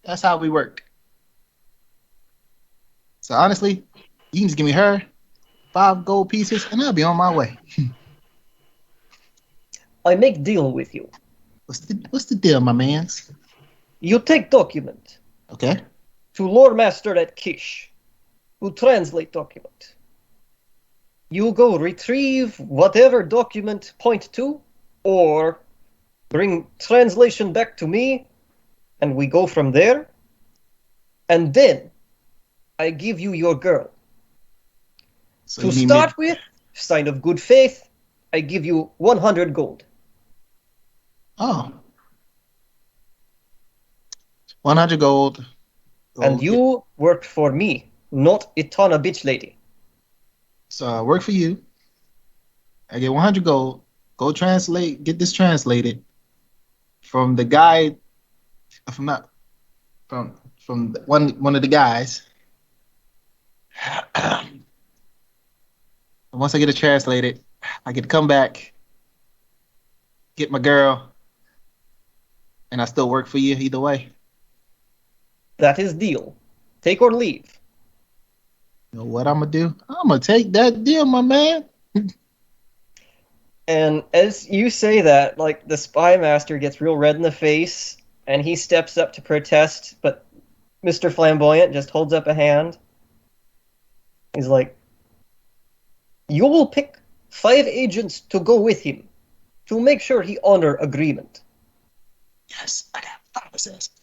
That's how we work. So honestly, you can just give me her 5 gold pieces, and I'll be on my way. I make deal with you. What's the deal, my mans? You take document Okay. to lore master at Kish, who translate document. You go retrieve whatever document point to, or bring translation back to me, and we go from there. And then I give you your girl. So To you need start me. with, sign of good faith, I give you 100 gold. Oh. 100 gold. And you work for me, not Etana bitch lady. So I work for you. I get 100 gold. Go get this translated from the guy. If I'm not from one of the guys. Once I get it translated, I get to come back, get my girl, and I still work for you either way. That is deal. Take or leave. You know what I'm gonna do? I'm gonna take that deal, my man. And as you say that, like, the spy master gets real red in the face, and he steps up to protest, but Mr. Flamboyant just holds up a hand. He's like, you will pick 5 agents to go with him to make sure he honor agreement. Yes, I got 5 assists.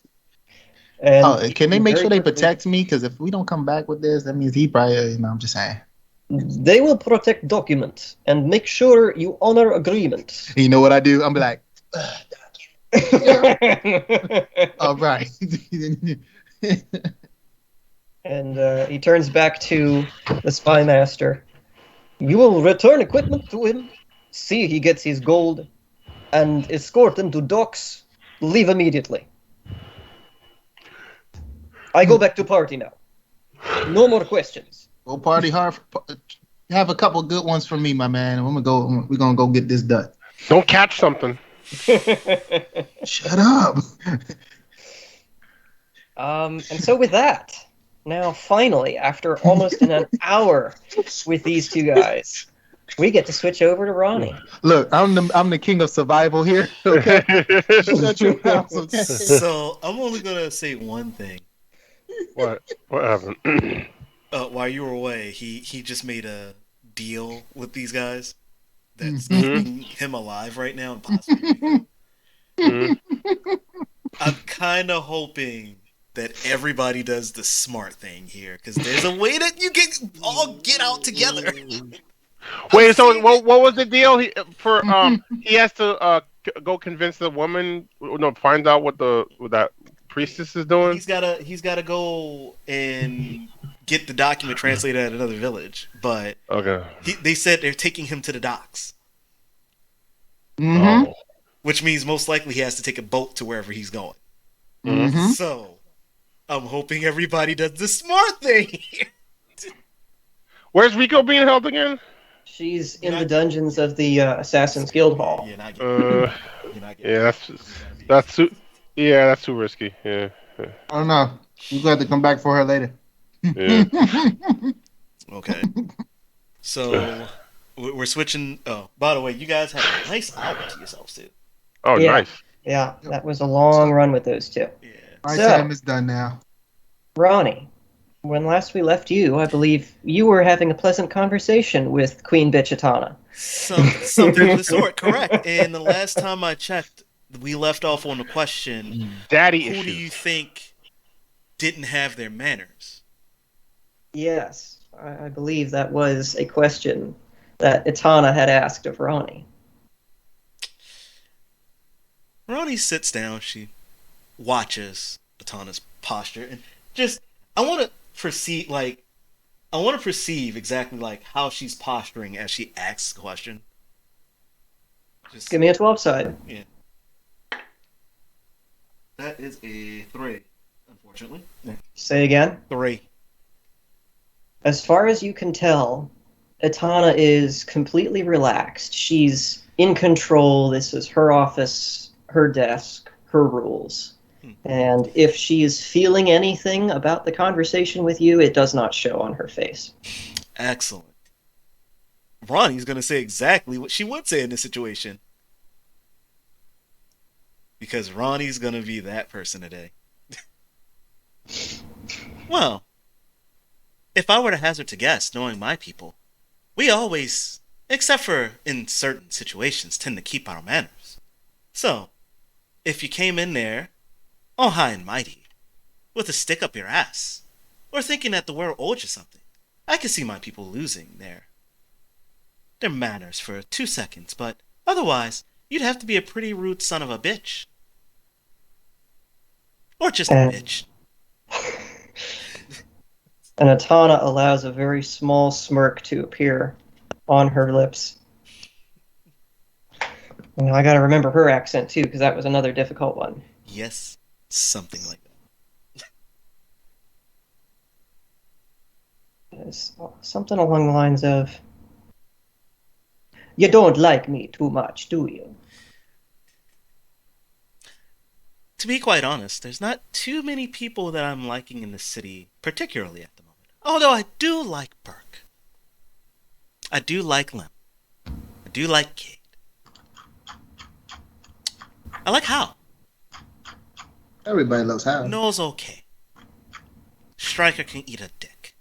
And Can they make very sure they quickly, protect me? Because if we don't come back with this, that means he probably, I'm just saying. they will protect documents and make sure you honor agreement. You know what I do? I'm be like, all right. And he turns back to the spy master. You will return equipment to him, see he gets his gold, and escort him to docks Leave immediately. I go back to party now. No more questions. Go party hard. Have a couple good ones for me, my man. We're gonna go get this done. Don't catch something. Shut up. And so with that, now finally, after almost an hour with these two guys, we get to switch over to Ronnie. Look, I'm the king of survival here. Okay. Shut your mouth, okay? So I'm only gonna say one thing. What happened? While you were away, he just made a deal with these guys that's Mhm. keeping him alive right now and possibly. Mhm. I'm kind of hoping that everybody does the smart thing here because there's a way that you can all get out together. Wait, so what was the deal? He has to go convince the woman. No, find out what that priestess is doing. He's gotta go and get the document translated at another village, but Okay. they said they're taking him to the docks, Mhm. Oh. which means most likely he has to take a boat to wherever he's going. Mhm. So I'm hoping everybody does the smart thing. Where's Rico being held again? She's in the dungeons of the Assassin's Guild Hall. You're not getting Uh, you're not getting that's too risky. Yeah. I don't know. You got to come back for her later. Yeah. Okay. So we're switching. Oh, by the way, you guys had a nice hour to yourselves too. Oh, Yeah. nice. Yeah, that was a long run with those two. Yeah. My So- time is done now. Ronnie, when last we left you, I believe you were having a pleasant conversation with Queen Bitch Etana. Something of the sort, correct. And the last time I checked, we left off on the question: Daddy who issues. do you think didn't have their manners? Yes, I believe that was a question that Etana had asked of Ronnie. Ronnie sits down. She watches Etana's posture and just I want to perceive exactly like how she's posturing as she asks the question. Just Give me a 12 side. that is a 3, unfortunately. Say again. 3. As far as you can tell, Etana is completely relaxed. She's in control. This is her office, her desk, her rules. And if she is feeling anything about the conversation with you, it does not show on her face. Excellent. Ronnie's going to say exactly what she would say in this situation. Because Ronnie's going to be that person today. Well, if I were to hazard to guess, knowing my people, we always, except for in certain situations, tend to keep our manners. So, if you came in there, all high and mighty, with a stick up your ass, or thinking that the world owed you something, I could see my people losing their manners for 2 seconds, but otherwise, you'd have to be a pretty rude son of a bitch. Or just a bitch. And Etana allows a very small smirk to appear on her lips. You know, I gotta remember her accent too, because that was another difficult one. Yes, something like that. It's something along the lines of, "You don't like me too much, do you?" To be quite honest, there's not too many people that I'm liking in the city, particularly at the moment. Although I do like Burke. I do like Lem. I do like Kate. I like Hal. Everybody loves Hal. Noel's okay. Stryker can eat a dick.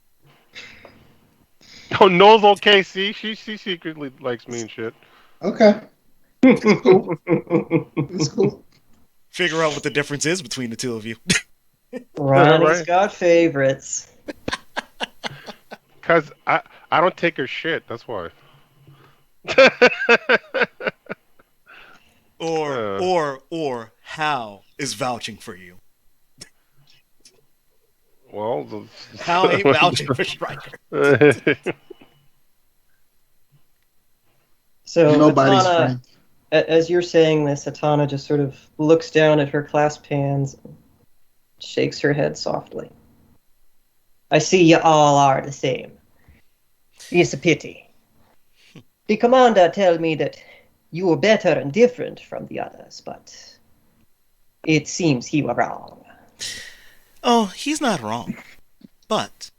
Oh, Noel's okay. See, she secretly likes me and shit. Okay. It's cool. It's cool. Figure out what the difference is between the two of you. Ronnie's Right. got favorites. Cause I don't take her shit. That's why. Or Hal is vouching for you. Well, Hal ain't vouching for Stryker. So Nobody's Etana, friend. As you're saying this, Etana just sort of looks down at her clasped hands and shakes her head softly. I see you all are the same. It's a pity. The commander tell me that you were better and different from the others, but it seems he were wrong. Oh, he's not wrong. But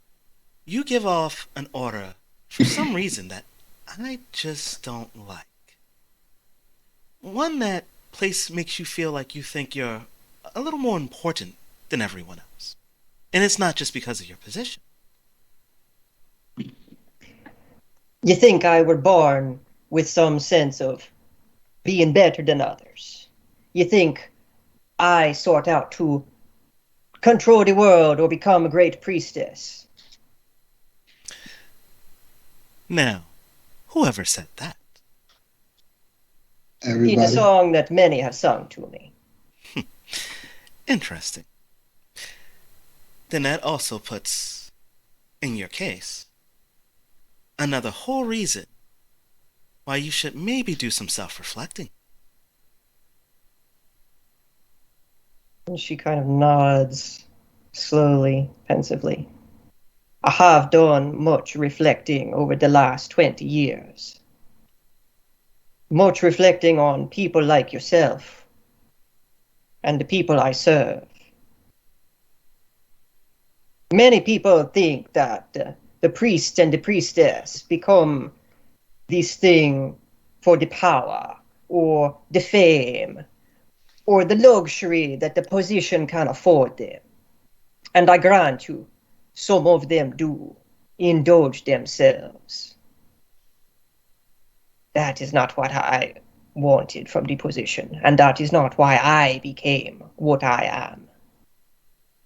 you give off an aura for some reason that I just don't like. One that place makes you feel like you think you're a little more important than everyone else. And it's not just because of your position. You think I were born with some sense of being better than others. You think I sought out to control the world or become a great priestess. Now, whoever said that? It's a Everybody. song that many have sung to me. Interesting. Then that also puts, in your case, another whole reason why you should maybe do some self-reflecting. And she kind of nods slowly, pensively. I have done much reflecting over the last 20 years. Much reflecting on people like yourself and the people I serve. Many people think that the priest and the priestess become this thing for the power or the fame or the luxury that the position can afford them. And I grant you, some of them do indulge themselves. That is not what I wanted from the position, and that is not why I became what I am.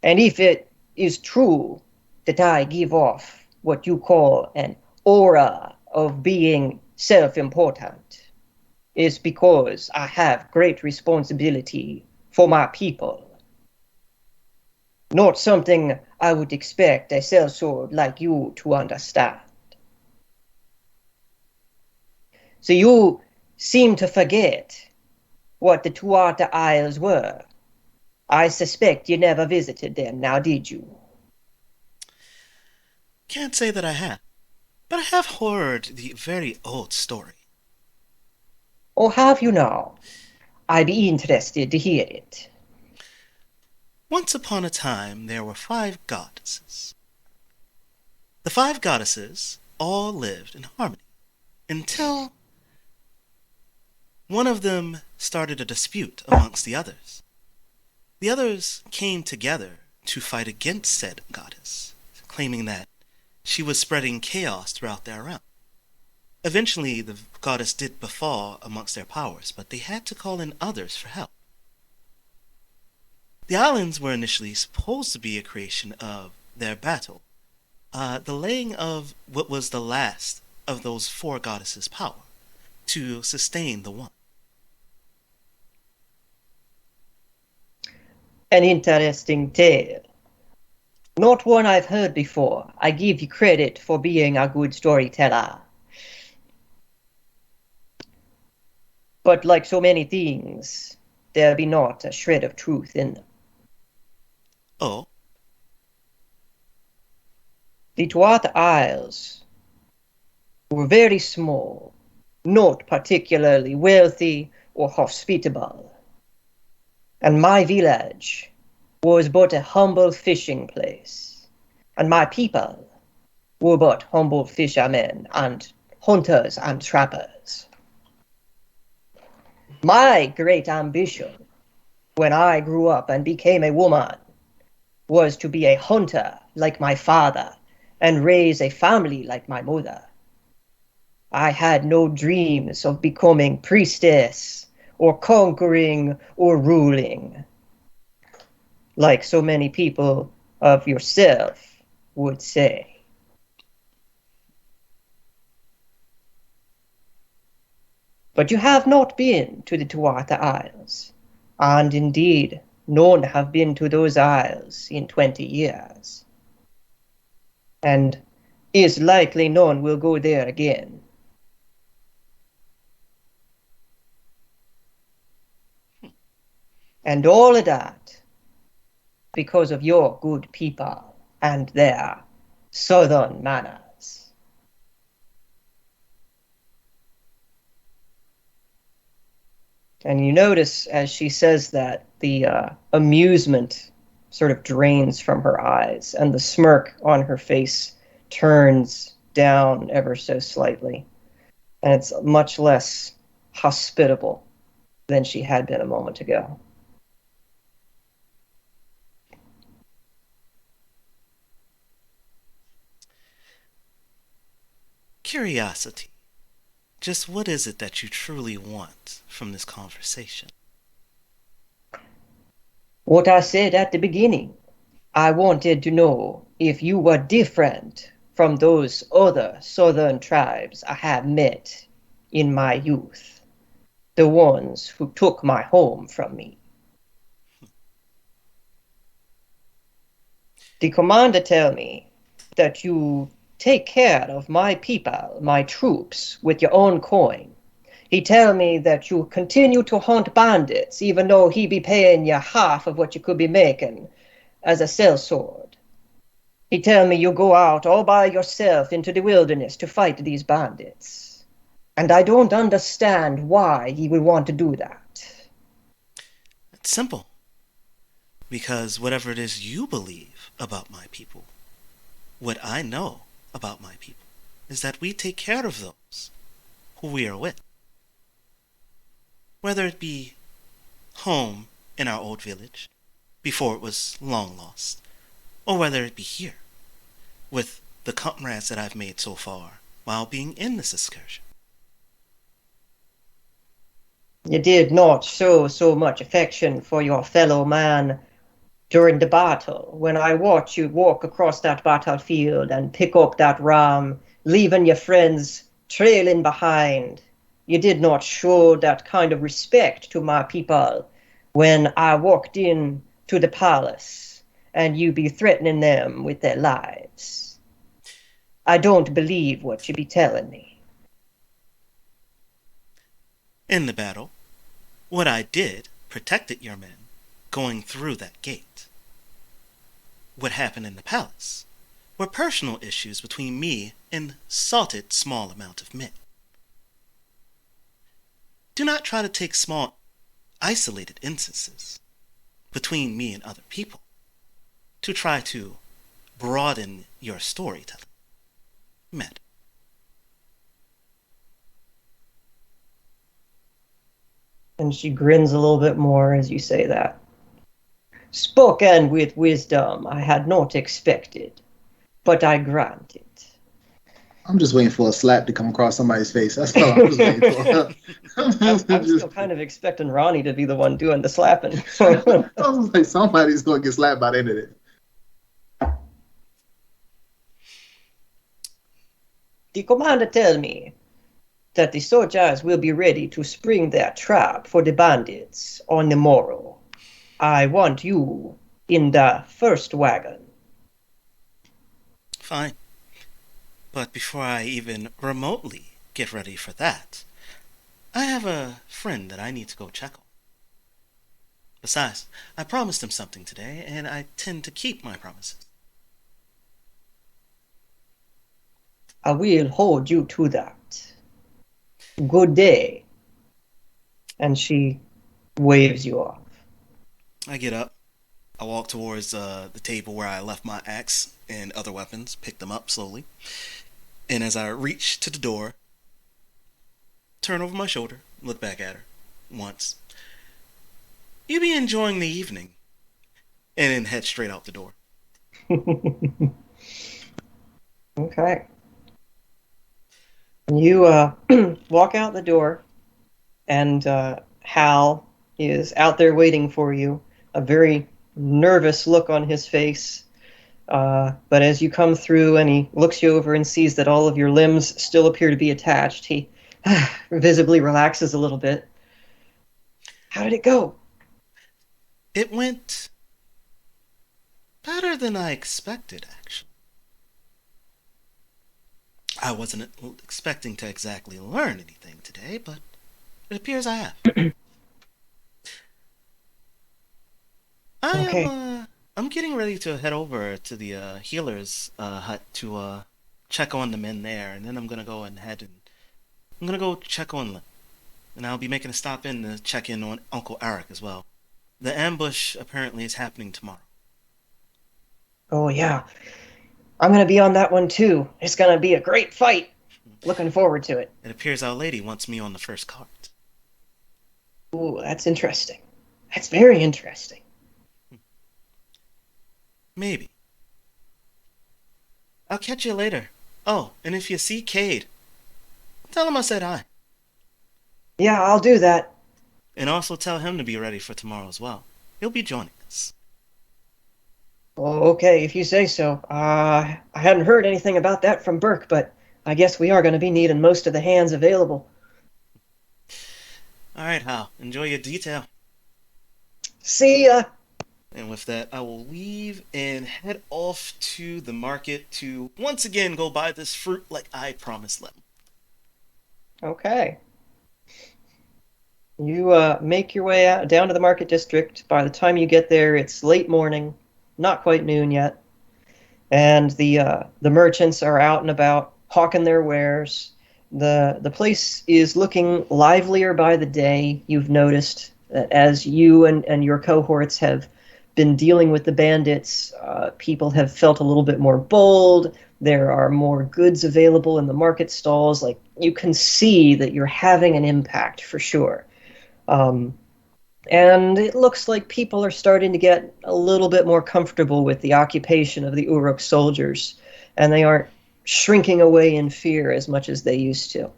And if it is true that I give off what you call an aura of being self-important, it's because I have great responsibility for my people. Not something I would expect a sellsword like you to understand. So you seem to forget what the Tuatha Isles were. I suspect you never visited them, now did you? Can't say that I have, but I have heard the very old story. Or have you now? I'd be interested to hear it. Once upon a time, there were 5 goddesses. The 5 goddesses all lived in harmony until one of them started a dispute amongst the others. The others came together to fight against said goddess, claiming that she was spreading chaos throughout their realm. Eventually, the goddess did befall amongst their powers, but they had to call in others for help. The islands were initially supposed to be a creation of their battle, the laying of what was the last of those 4 goddesses' power to sustain the one. An interesting tale. Not one I've heard before. I give you credit for being a good storyteller. But like so many things, there be not a shred of truth in them. Oh, The Tuatha Isles were very small, not particularly wealthy or hospitable. And my village was but a humble fishing place, and my people were but humble fishermen and hunters and trappers. My great ambition when I grew up and became a woman was to be a hunter like my father and raise a family like my mother. I had no dreams of becoming priestess or conquering or ruling, like so many people of yourself would say. But you have not been to the Tuatha Isles, and indeed none have been to those isles in 20 years. And is likely none will go there again. And all of that because of your good people and their southern manners. And you notice as she says that the amusement sort of drains from her eyes and the smirk on her face turns down ever so slightly. And it's much less hospitable than she had been a moment ago. Curiosity. Just what is it that you truly want from this conversation? What I said at the beginning, I wanted to know if you were different from those other southern tribes I have met in my youth, the ones who took my home from me. The commander tell me that you take care of my people, my troops, with your own coin. He tell me that you continue to hunt bandits, even though he be paying you half of what you could be making as a sellsword. He tell me you go out all by yourself into the wilderness to fight these bandits. And I don't understand why he would want to do that. It's simple. Because whatever it is you believe about my people, what I know about my people is that we take care of those who we are with. Whether it be home in our old village, before it was long lost, or whether it be here, with the comrades that I've made so far while being in this excursion. You did not show so much affection for your fellow man during the battle, when I watched you walk across that battlefield and pick up that ram, leaving your friends trailing behind. You did not show that kind of respect to my people when I walked in to the palace and you be threatening them with their lives. I don't believe what you be telling me. In the battle, what I did protected your men going through that gate. What happened in the palace were personal issues between me and salted small amount of men. Do not try to take small, isolated instances between me and other people to try to broaden your storytelling. Matt. And she grins a little bit more as you say that. Spoken with wisdom I had not expected, but I grant it. I'm just waiting for a slap to come across somebody's face. That's all I'm just waiting for. I'm still kind of expecting Ronnie to be the one doing the slapping. I was like, somebody's going to get slapped by the end of it. The commander tell me that the soldiers will be ready to spring their trap for the bandits on the morrow. I want you in the first wagon. Fine. But before I even remotely get ready for that, I have a friend that I need to go check on. Besides, I promised him something today, and I tend to keep my promises. I will hold you to that. Good day. And she waves you off. I get up. I walk towards the table where I left my axe and other weapons, pick them up slowly. And as I reach to the door, turn over my shoulder, look back at her once. You be enjoying the evening. And then head straight out the door. Okay. You walk out the door, and Hal is out there waiting for you, a very nervous look on his face. But as you come through and he looks you over and sees that all of your limbs still appear to be attached, he visibly relaxes a little bit. How did it go? It went better than I expected, actually. I wasn't expecting to exactly learn anything today, but it appears I have. Okay. I'm getting ready to head over to the healer's hut to check on the men there, and then I'm gonna go ahead and I'm gonna go check on Lynn, and I'll be making a stop in to check in on Uncle Eric as well. The ambush apparently is happening tomorrow. Oh, yeah. I'm going to be on that one too. It's going to be a great fight. Looking forward to it. It appears Our Lady wants me on the first card. Ooh, that's interesting. That's very interesting. Maybe. I'll catch you later. Oh, and if you see Cade, tell him I said hi. Yeah, I'll do that. And also tell him to be ready for tomorrow as well. He'll be joining us. Oh, okay, if you say so. I hadn't heard anything about that from Burke, but I guess we are going to be needing most of the hands available. Alright, Hal. Enjoy your detail. See ya! And with that, I will leave and head off to the market to once again go buy this fruit like I promised Lem. Okay. You make your way out down to the market district. By the time you get there, it's late morning, not quite noon yet, and the merchants are out and about hawking their wares. The place is looking livelier by the day. You've noticed that as you and your cohorts have been dealing with the bandits, people have felt a little bit more bold. There are more goods available in the market stalls. Like, you can see that you're having an impact for sure. And it looks like people are starting to get a little bit more comfortable with the occupation of the Uruk soldiers, and they aren't shrinking away in fear as much as they used to.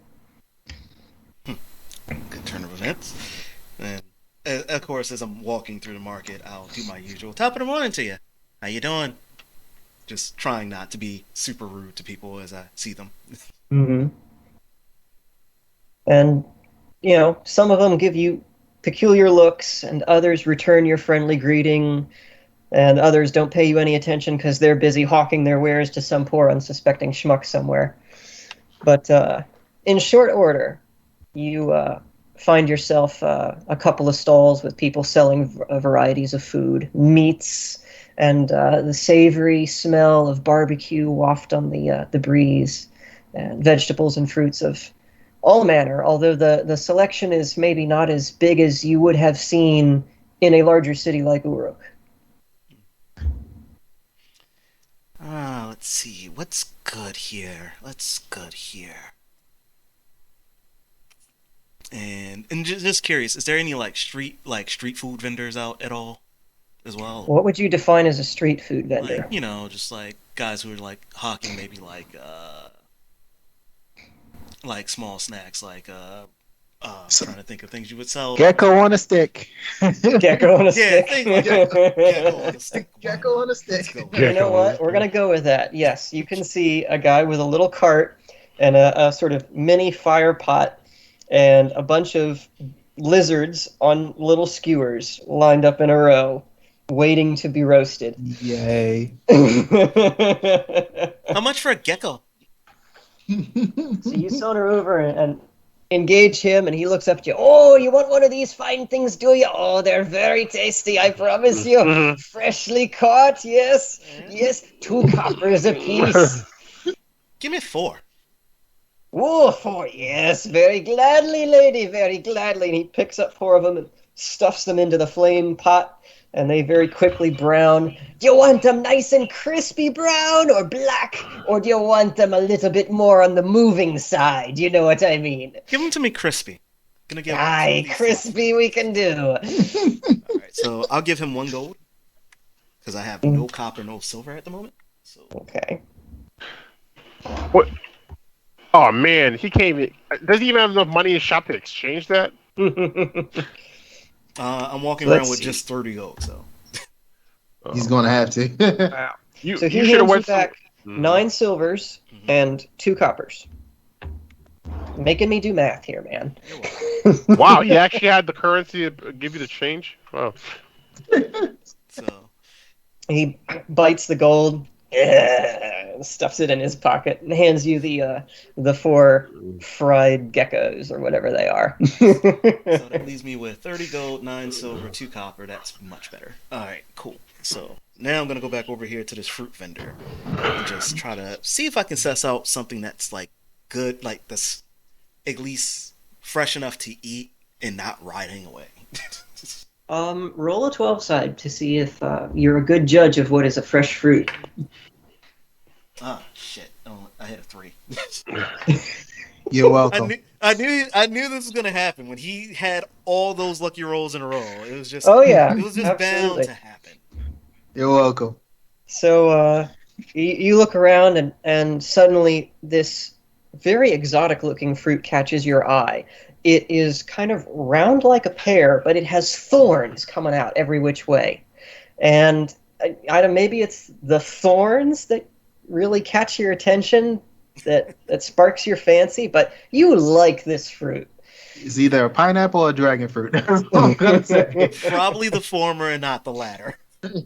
Good turn of events. And of course, as I'm walking through the market, I'll do my usual top of the morning to you. How you doing? Just trying not to be super rude to people as I see them. Mm-hmm. And, you know, some of them give you peculiar looks, and others return your friendly greeting, and others don't pay you any attention because they're busy hawking their wares to some poor unsuspecting schmuck somewhere. But in short order, you find yourself a couple of stalls with people selling varieties of food, meats, and the savory smell of barbecue waft on the breeze, and vegetables and fruits of all manner, although the selection is maybe not as big as you would have seen in a larger city like Uruk. Let's see. What's good here? And just curious, is there any street food vendors out at all as well? What would you define as a street food vendor? Just guys who are hawking maybe small snacks, I'm trying to think of things you would sell. Gecko on a stick. Gecko on a stick. Things like gecko on a stick. Gecko on a stick. You know what? We're going to go with that. Yes, you can see a guy with a little cart and a sort of mini fire pot and a bunch of lizards on little skewers lined up in a row, waiting to be roasted. Yay. How much for a gecko? So you saunter over and engage him, and he looks up at you. Oh, you want one of these fine things, do you? Oh, they're very tasty, I promise you. Freshly caught, yes. Yes, 2 coppers apiece. Give me 4. Oh, 4, yes, very gladly, lady, very gladly. And he picks up 4 of them and stuffs them into the flame pot, and they very quickly brown. Do you want them nice and crispy brown or black? Or do you want them a little bit more on the moving side? You know what I mean? Give them to me crispy. Gonna give Aye, crispy we can do. Alright, so I'll give him 1 gold. Because I have no copper, no silver at the moment. So Okay. What? Oh man, he can't even. Does he even have enough money in his shop to exchange that? I'm walking Let's around with see. just 30 gold, so. He's gonna have to. So he you should hands have you went back 9 silvers and 2 coppers. Making me do math here, man. Wow, he actually had the currency to give you the change. Wow. So He bites the gold. Yeah, stuffs it in his pocket and hands you the 4 fried geckos or whatever they are. So that leaves me with 30 gold, 9 silver, 2 copper. That's much better. All right, cool. So now I'm gonna go back over here to this fruit vendor and just try to see if I can suss out something that's like good, like that's at least fresh enough to eat and not rotting away. Roll a 12 side to see if you're a good judge of what is a fresh fruit. Ah, shit. Oh, I had a 3. You're welcome. I knew this was gonna happen when he had all those lucky rolls in a row. It was just it was just absolutely. bound to happen. You're welcome. So you look around and suddenly this very exotic looking fruit catches your eye. It is kind of round like a pear, but it has thorns coming out every which way. And I don't, maybe it's the thorns that really catch your attention, that sparks your fancy, but you like this fruit. It's either a pineapple or a dragon fruit. That's what I'm gonna say. Probably the former and not the latter.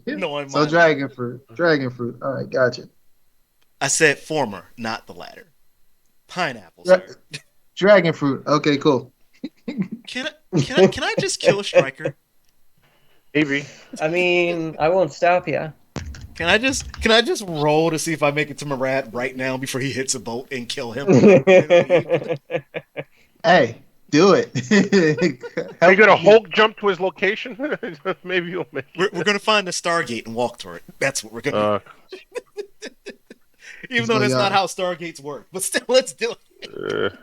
No, So dragon fruit. Dragon fruit. All right, gotcha. I said former, not the latter. Pineapples. Dragon fruit. Okay, cool. Can I just kill a striker? Maybe. I mean, I won't stop you. Can I just roll to see if I make it to Murad right now before he hits a boat and kill him? Hey, do it. Are you gonna Hulk jump to his location? Maybe you'll make it. We're gonna find the Stargate and walk toward it. That's what we're gonna do. Even though that's not how Stargates work, but still, let's do it.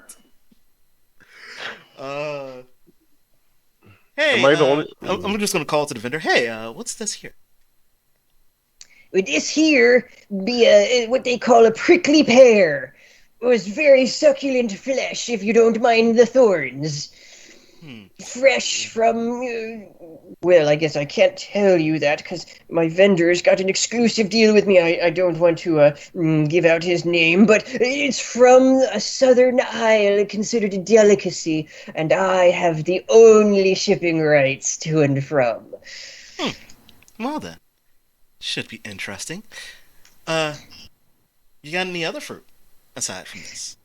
Hey, Am I the only? I'm just gonna call to the vendor. Hey, what's this here? This here be what they call a prickly pear. It was very succulent flesh, if you don't mind the thorns. Fresh from, well, I guess I can't tell you that because my vendor's got an exclusive deal with me. I don't want to give out his name, but it's from a southern isle considered a delicacy, and I have the only shipping rights to and from. Well then, should be interesting. You got any other fruit aside from this?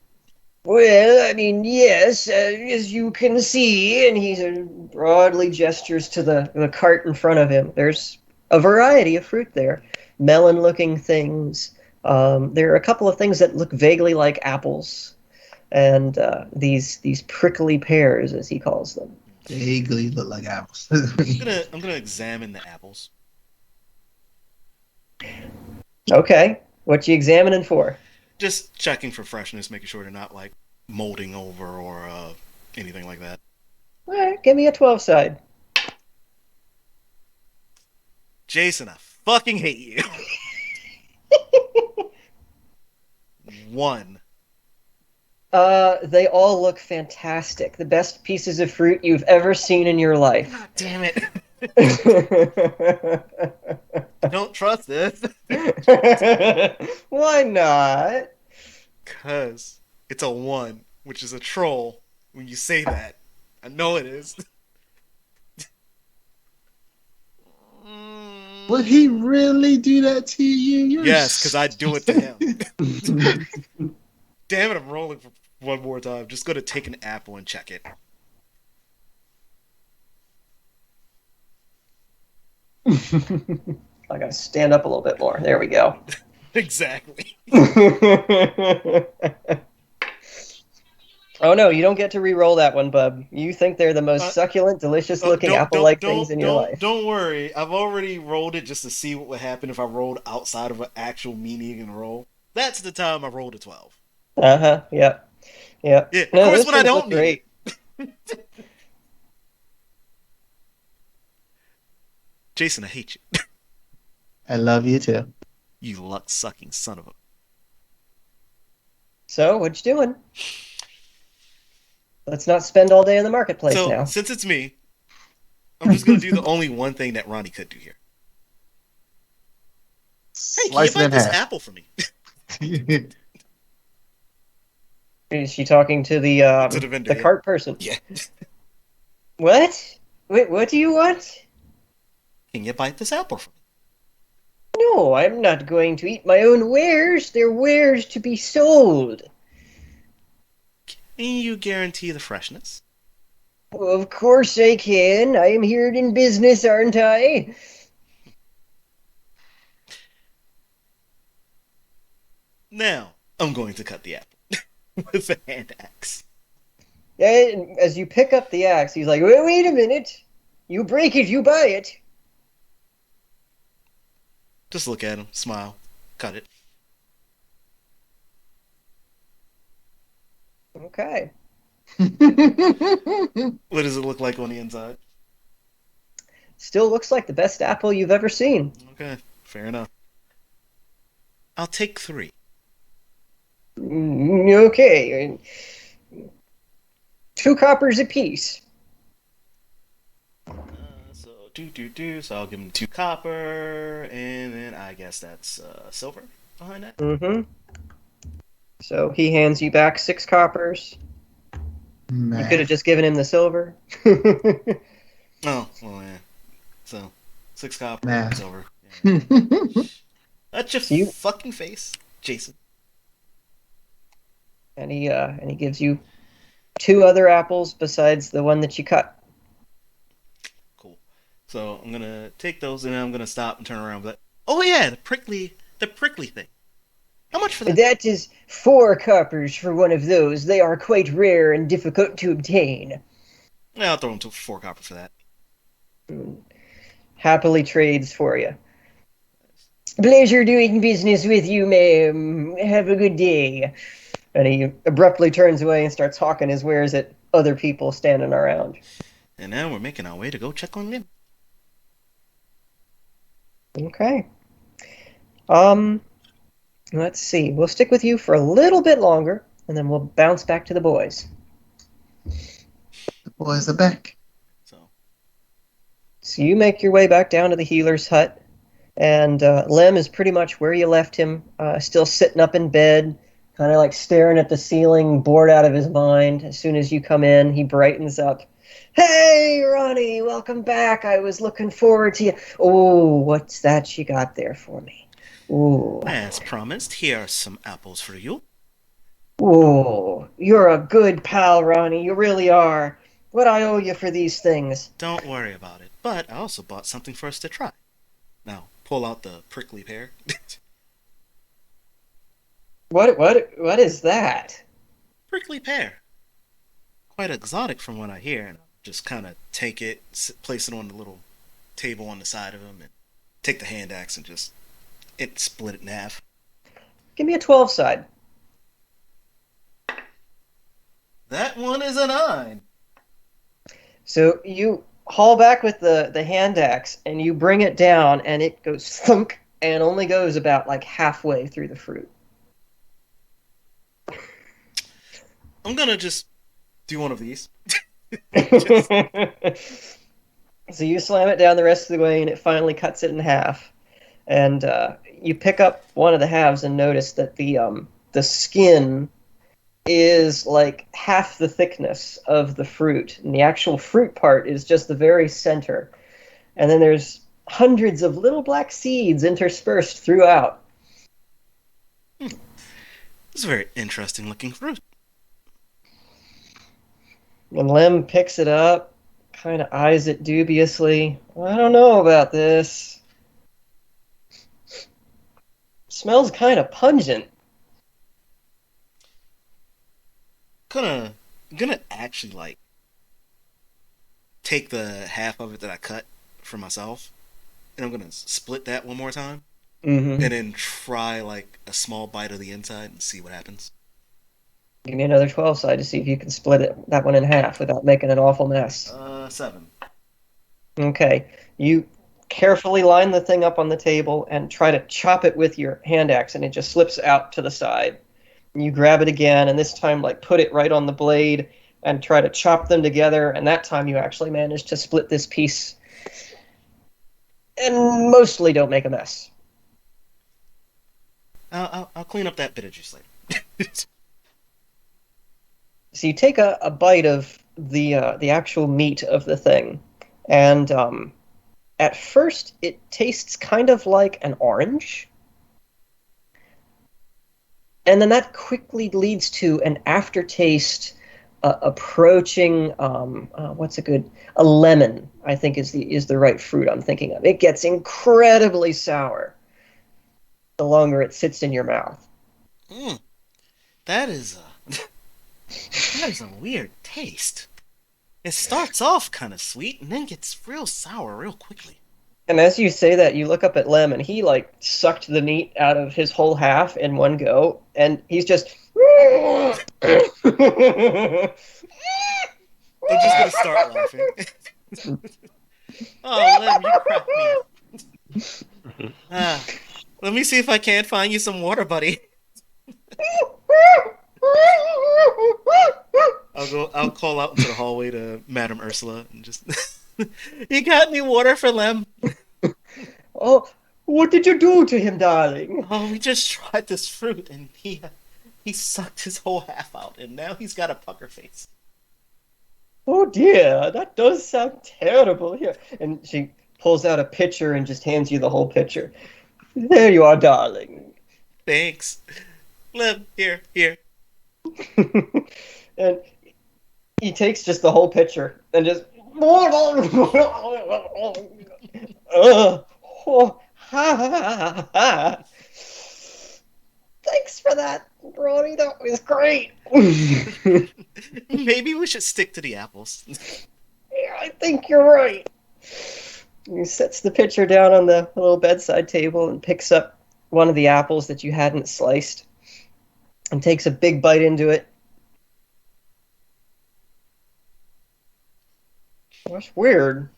Well, I mean, yes, as you can see, and he broadly gestures to the cart in front of him. There's a variety of fruit there. Melon-looking things. There are a couple of things that look vaguely like apples, and these prickly pears, as he calls them. Vaguely look like apples. I'm gonna examine the apples. Okay, what you examining for? Just checking for freshness, making sure they're not like molding over or anything like that. All right, give me a 12 side. Jason, I fucking hate you. 1. They all look fantastic. The best pieces of fruit you've ever seen in your life. God damn it. I don't trust this. Why not? Because it's a 1, which is a troll when you say that. I know it is. Would he really do that to you? Yes, because I do it to him. Damn it, I'm rolling for one more time. Just go to take an apple and check it. I gotta stand up a little bit more. There we go. Exactly. Oh no, you don't get to re-roll that one, bub. You think they're the most succulent, delicious-looking apple-like things in your life. Don't worry. I've already rolled it just to see what would happen if I rolled outside of an actual meaning and roll. That's the time I rolled a 12. Uh-huh, yep. Yeah, of course when I don't need great. it. Jason, I hate you. I love you too. You luck-sucking son of a... So, what you doing? Let's not spend all day in the marketplace now. Since it's me, I'm just going to do the only one thing that Ronnie could do here. Hey, can you buy this apple for me? Is she talking to the vendor, the cart person? Yeah. What? Wait, what do you want? Can you bite this apple for me? no, I'm not going to eat my own wares. They're wares to be sold. Can you guarantee the freshness? Of course I can. I am here in business, aren't I? Now, I'm going to cut the apple with a hand axe. And as you pick up the axe, he's like, wait a minute. You break it, you buy it. Just look at him, smile, cut it. Okay. What does it look like on the inside? Still looks like the best apple you've ever seen. Okay, fair enough. I'll take 3. Okay. 2 coppers apiece. So I'll give him 2 copper, and then I guess that's silver behind that. Mm-hmm. So he hands you back 6 coppers. You could have just given him the silver. Oh, well, yeah. So, 6 copper, Math. silver. Yeah. That's your fucking face, Jason. And he gives you 2 other apples besides the one that you cut. Cool. So I'm gonna take those, and then I'm gonna stop and turn around. But oh yeah, the prickly thing. How much for that? That is 4 coppers for one of those. They are quite rare and difficult to obtain. Yeah, I'll throw him to 4 copper for that. Happily trades for you. Pleasure doing business with you, ma'am. Have a good day. And he abruptly turns away and starts hawking his wares at other people standing around. And now we're making our way to go check on them. Okay. Let's see. We'll stick with you for a little bit longer, and then we'll bounce back to the boys. The boys are back. So you make your way back down to the healer's hut, and Lem is pretty much where you left him, still sitting up in bed, kind of like staring at the ceiling, bored out of his mind. As soon as you come in, he brightens up. Hey, Ronnie, welcome back. I was looking forward to you. Oh, what's that you got there for me? Ooh. As promised, here are some apples for you. Ooh, you're a good pal, Ronnie. You really are. What I owe you for these things? Don't worry about it. But I also bought something for us to try. Now, pull out the prickly pear. What is that? Prickly pear. Quite exotic from what I hear. And just kind of take it, place it on the little table on the side of him, and take the hand axe and just split it in half. Give me a 12 side. That one is a 9. So you haul back with the hand axe, and you bring it down, and it goes thunk, and only goes about like halfway through the fruit. I'm gonna just do one of these. So you slam it down the rest of the way, and it finally cuts it in half. And you pick up one of the halves and notice that the skin is like half the thickness of the fruit, and the actual fruit part is just the very center. And then there's hundreds of little black seeds interspersed throughout. It's a very interesting looking fruit. And Lem picks it up, kind of eyes it dubiously. I don't know about this. Smells kind of pungent. I'm gonna actually like take the half of it that I cut for myself, and I'm gonna split that one more time, Mm-hmm. and then try like a small bite of the inside and see what happens. Give me another 12 side to see if you can split that one in half without making an awful mess. 7. Okay. You carefully line the thing up on the table and try to chop it with your hand axe, and it just slips out to the side. And you grab it again, and this time like put it right on the blade and try to chop them together, and that time you actually manage to split this piece and mostly don't make a mess. I'll clean up that bit of juice later. So you take a bite of the actual meat of the thing, and at first, it tastes kind of like an orange. And then that quickly leads to an aftertaste approaching, a lemon, I think is the right fruit I'm thinking of. It gets incredibly sour the longer it sits in your mouth. Mm, that is a that is a weird taste. It starts off kind of sweet and then gets real sour real quickly. And as you say that, you look up at Lem, and he like sucked the meat out of his whole half in one go, and he's just. I'm just gonna start laughing. Oh, Lem, you cracked me up. Ah, let me see if I can't find you some water, buddy. I'll call out into the hallway to Madame Ursula and just. You got any water for Lem? Oh, what did you do to him, darling? Oh, we just tried this fruit and he sucked his whole half out and now he's got a pucker face. Oh dear, that does sound terrible. Here, and she pulls out a pitcher and just hands you the whole pitcher. There you are, darling. Thanks. Lem, here. And he takes just the whole pitcher and just. Thanks for that, Ronnie. That was great. Maybe we should stick to the apples. Yeah, I think you're right. He sets the pitcher down on the little bedside table and picks up one of the apples that you hadn't sliced and takes a big bite into it. That's weird.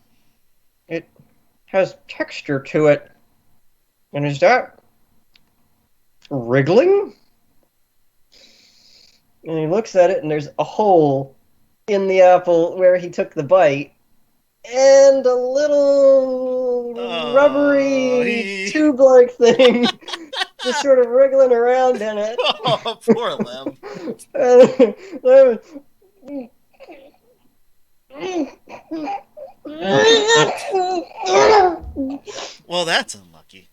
It has texture to it. And is that wriggling? And he looks at it, and there's a hole in the apple where he took the bite, and a little rubbery tube-like thing just sort of wriggling around in it. Oh, poor Lem. Well, that's unlucky.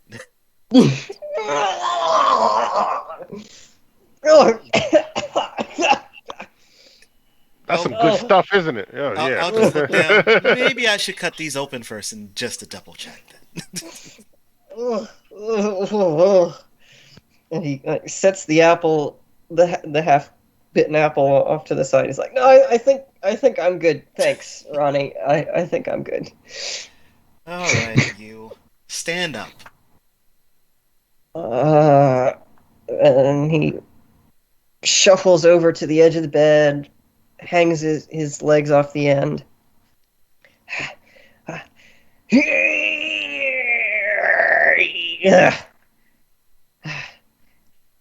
That's some good stuff, isn't it? Yeah, I'll just look down. Maybe I should cut these open first and just to double check then. And he sets the apple, the half-bitten apple, off to the side. He's like, "No, I think I'm good. Thanks, Ronnie. I think I'm good." All right, you stand up. And he shuffles over to the edge of the bed, hangs his legs off the end. I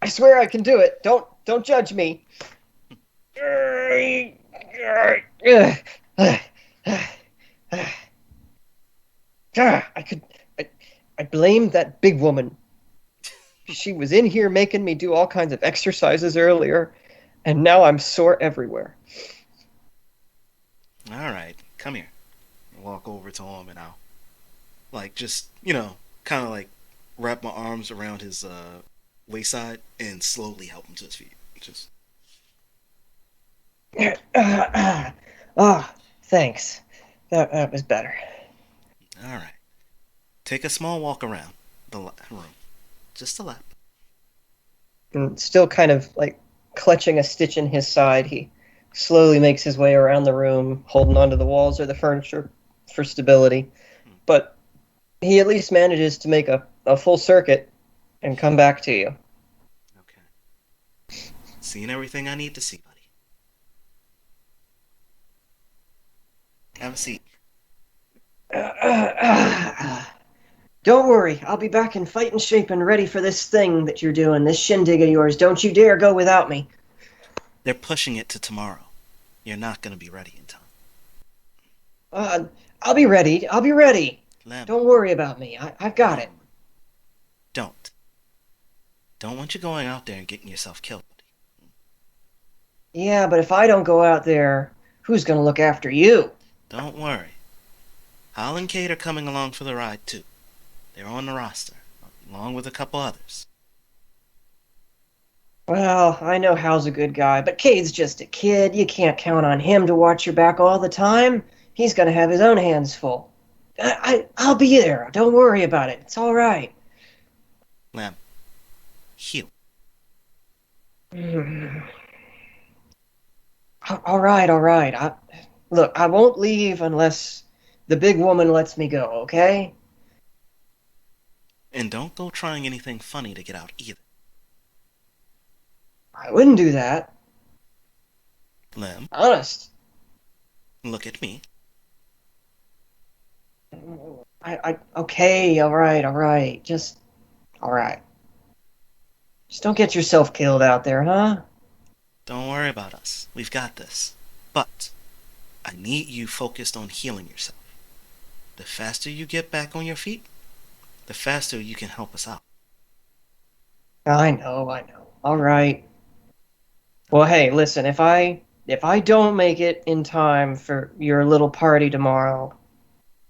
swear I can do it. Don't judge me. I blame that big woman. She was in here making me do all kinds of exercises earlier, and now I'm sore everywhere. All right, come here. I'll walk over to him and I'll, just, kind of wrap my arms around his wayside and slowly help him to his feet. Just. Thanks. That was better. All right. Take a small walk around the room. Just a lap. And still kind of clutching a stitch in his side, he slowly makes his way around the room, holding onto the walls or the furniture for stability. But he at least manages to make a full circuit and come back to you. Okay. Seen everything I need to see, buddy. Have a seat. Don't worry, I'll be back in fighting shape and ready for this thing that you're doing, this shindig of yours. Don't you dare go without me. They're pushing it to tomorrow. You're not going to be ready in time. I'll be ready. Lem, don't worry about me. I've got it. Don't want you going out there and getting yourself killed, buddy. Yeah, but if I don't go out there, who's going to look after you? Don't worry. Hal and Kate are coming along for the ride too. They're on the roster, along with a couple others. Well, I know Hal's a good guy, but Cade's just a kid. You can't count on him to watch your back all the time. He's gonna have his own hands full. I'll be there. Don't worry about it. It's all right. Lem, heal. All right, all right. Look, I won't leave unless the big woman lets me go, okay? And don't go trying anything funny to get out either. I wouldn't do that. Lem, Honest. look at me. Okay, all right. Just, all right. Just don't get yourself killed out there, huh? Don't worry about us. We've got this. But I need you focused on healing yourself. The faster you get back on your feet, the faster you can help us out. I know. All right. Well, hey, listen, if I don't make it in time for your little party tomorrow,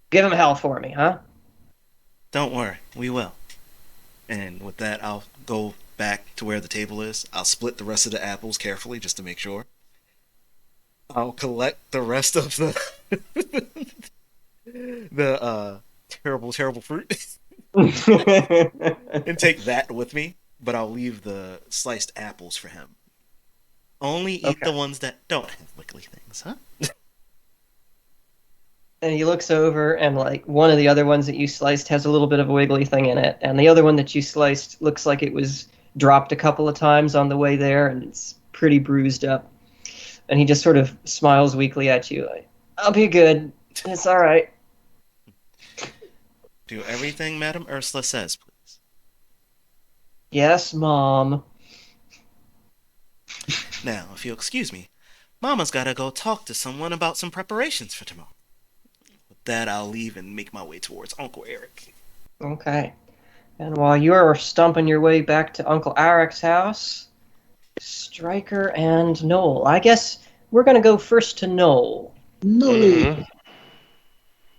give him hell for me, huh? Don't worry, we will. And with that, I'll go back to where the table is. I'll split the rest of the apples carefully just to make sure. I'll collect the rest of the terrible fruit and take that with me, but I'll leave the sliced apples for him. Only eat the ones that don't have wiggly things, huh? And he looks over, and like one of the other ones that you sliced has a little bit of a wiggly thing in it, and the other one that you sliced looks like it was dropped a couple of times on the way there, and it's pretty bruised up. And he just sort of smiles weakly at you, like, "I'll be good. It's all right." Do everything Madame Ursula says, please. Yes, Mom. Now, if you'll excuse me, Mama's gotta go talk to someone about some preparations for tomorrow. With that, I'll leave and make my way towards Uncle Eric. Okay. And while you're stumping your way back to Uncle Eric's house, Stryker and Noel. I guess we're going to go first to Noel. No.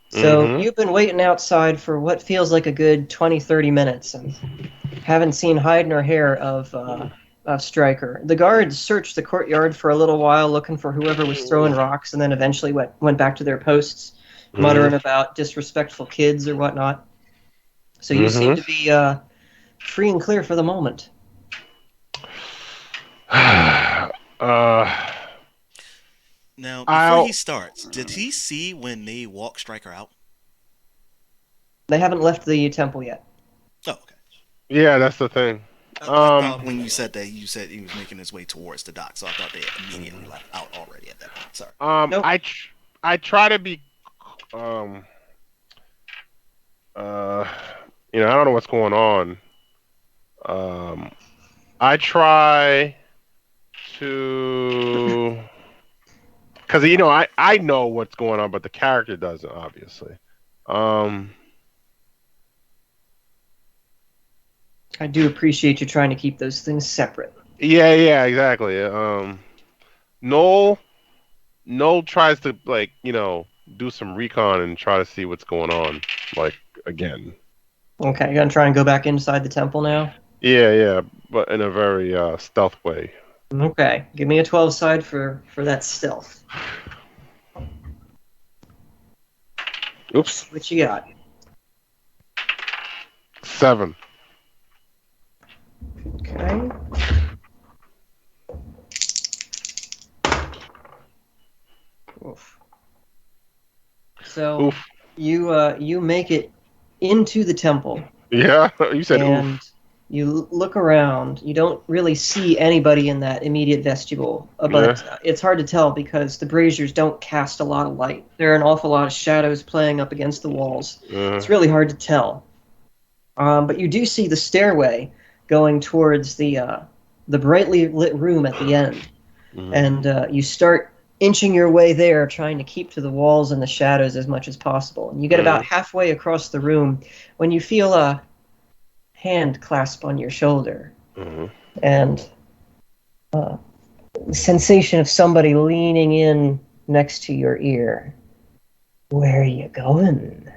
So you've been waiting outside for what feels like a good 20, 30 minutes and haven't seen hide nor hair of Stryker. The guards searched the courtyard for a little while looking for whoever was throwing rocks and then eventually went back to their posts, muttering about disrespectful kids or whatnot. So you seem to be free and clear for the moment. Now, before he starts, did he see when they walk Stryker out? They haven't left the temple yet. Oh, okay. Yeah, that's the thing. I thought when you said that, you said he was making his way towards the dock, so I thought they immediately left out already at that point. Sorry. Nope. I try to be, I don't know what's going on. I try to, because I know what's going on, but the character doesn't, obviously. I do appreciate you trying to keep those things separate. Yeah, exactly. Noel tries to do some recon and try to see what's going on, again. Okay, you gonna try and go back inside the temple now? Yeah, but in a very stealth way. Okay, give me a 12 side for that stealth. Oops. What you got? 7. Okay. Oof. So Oof. you make it into the temple. Yeah, you said and oof. You look around. You don't really see anybody in that immediate vestibule, but it's hard to tell because the braziers don't cast a lot of light. There are an awful lot of shadows playing up against the walls. It's really hard to tell. But you do see the stairway going towards the brightly lit room at the end, and you start inching your way there, trying to keep to the walls and the shadows as much as possible. And you get about halfway across the room when you feel a hand clasp on your shoulder, and the sensation of somebody leaning in next to your ear. Where are you going?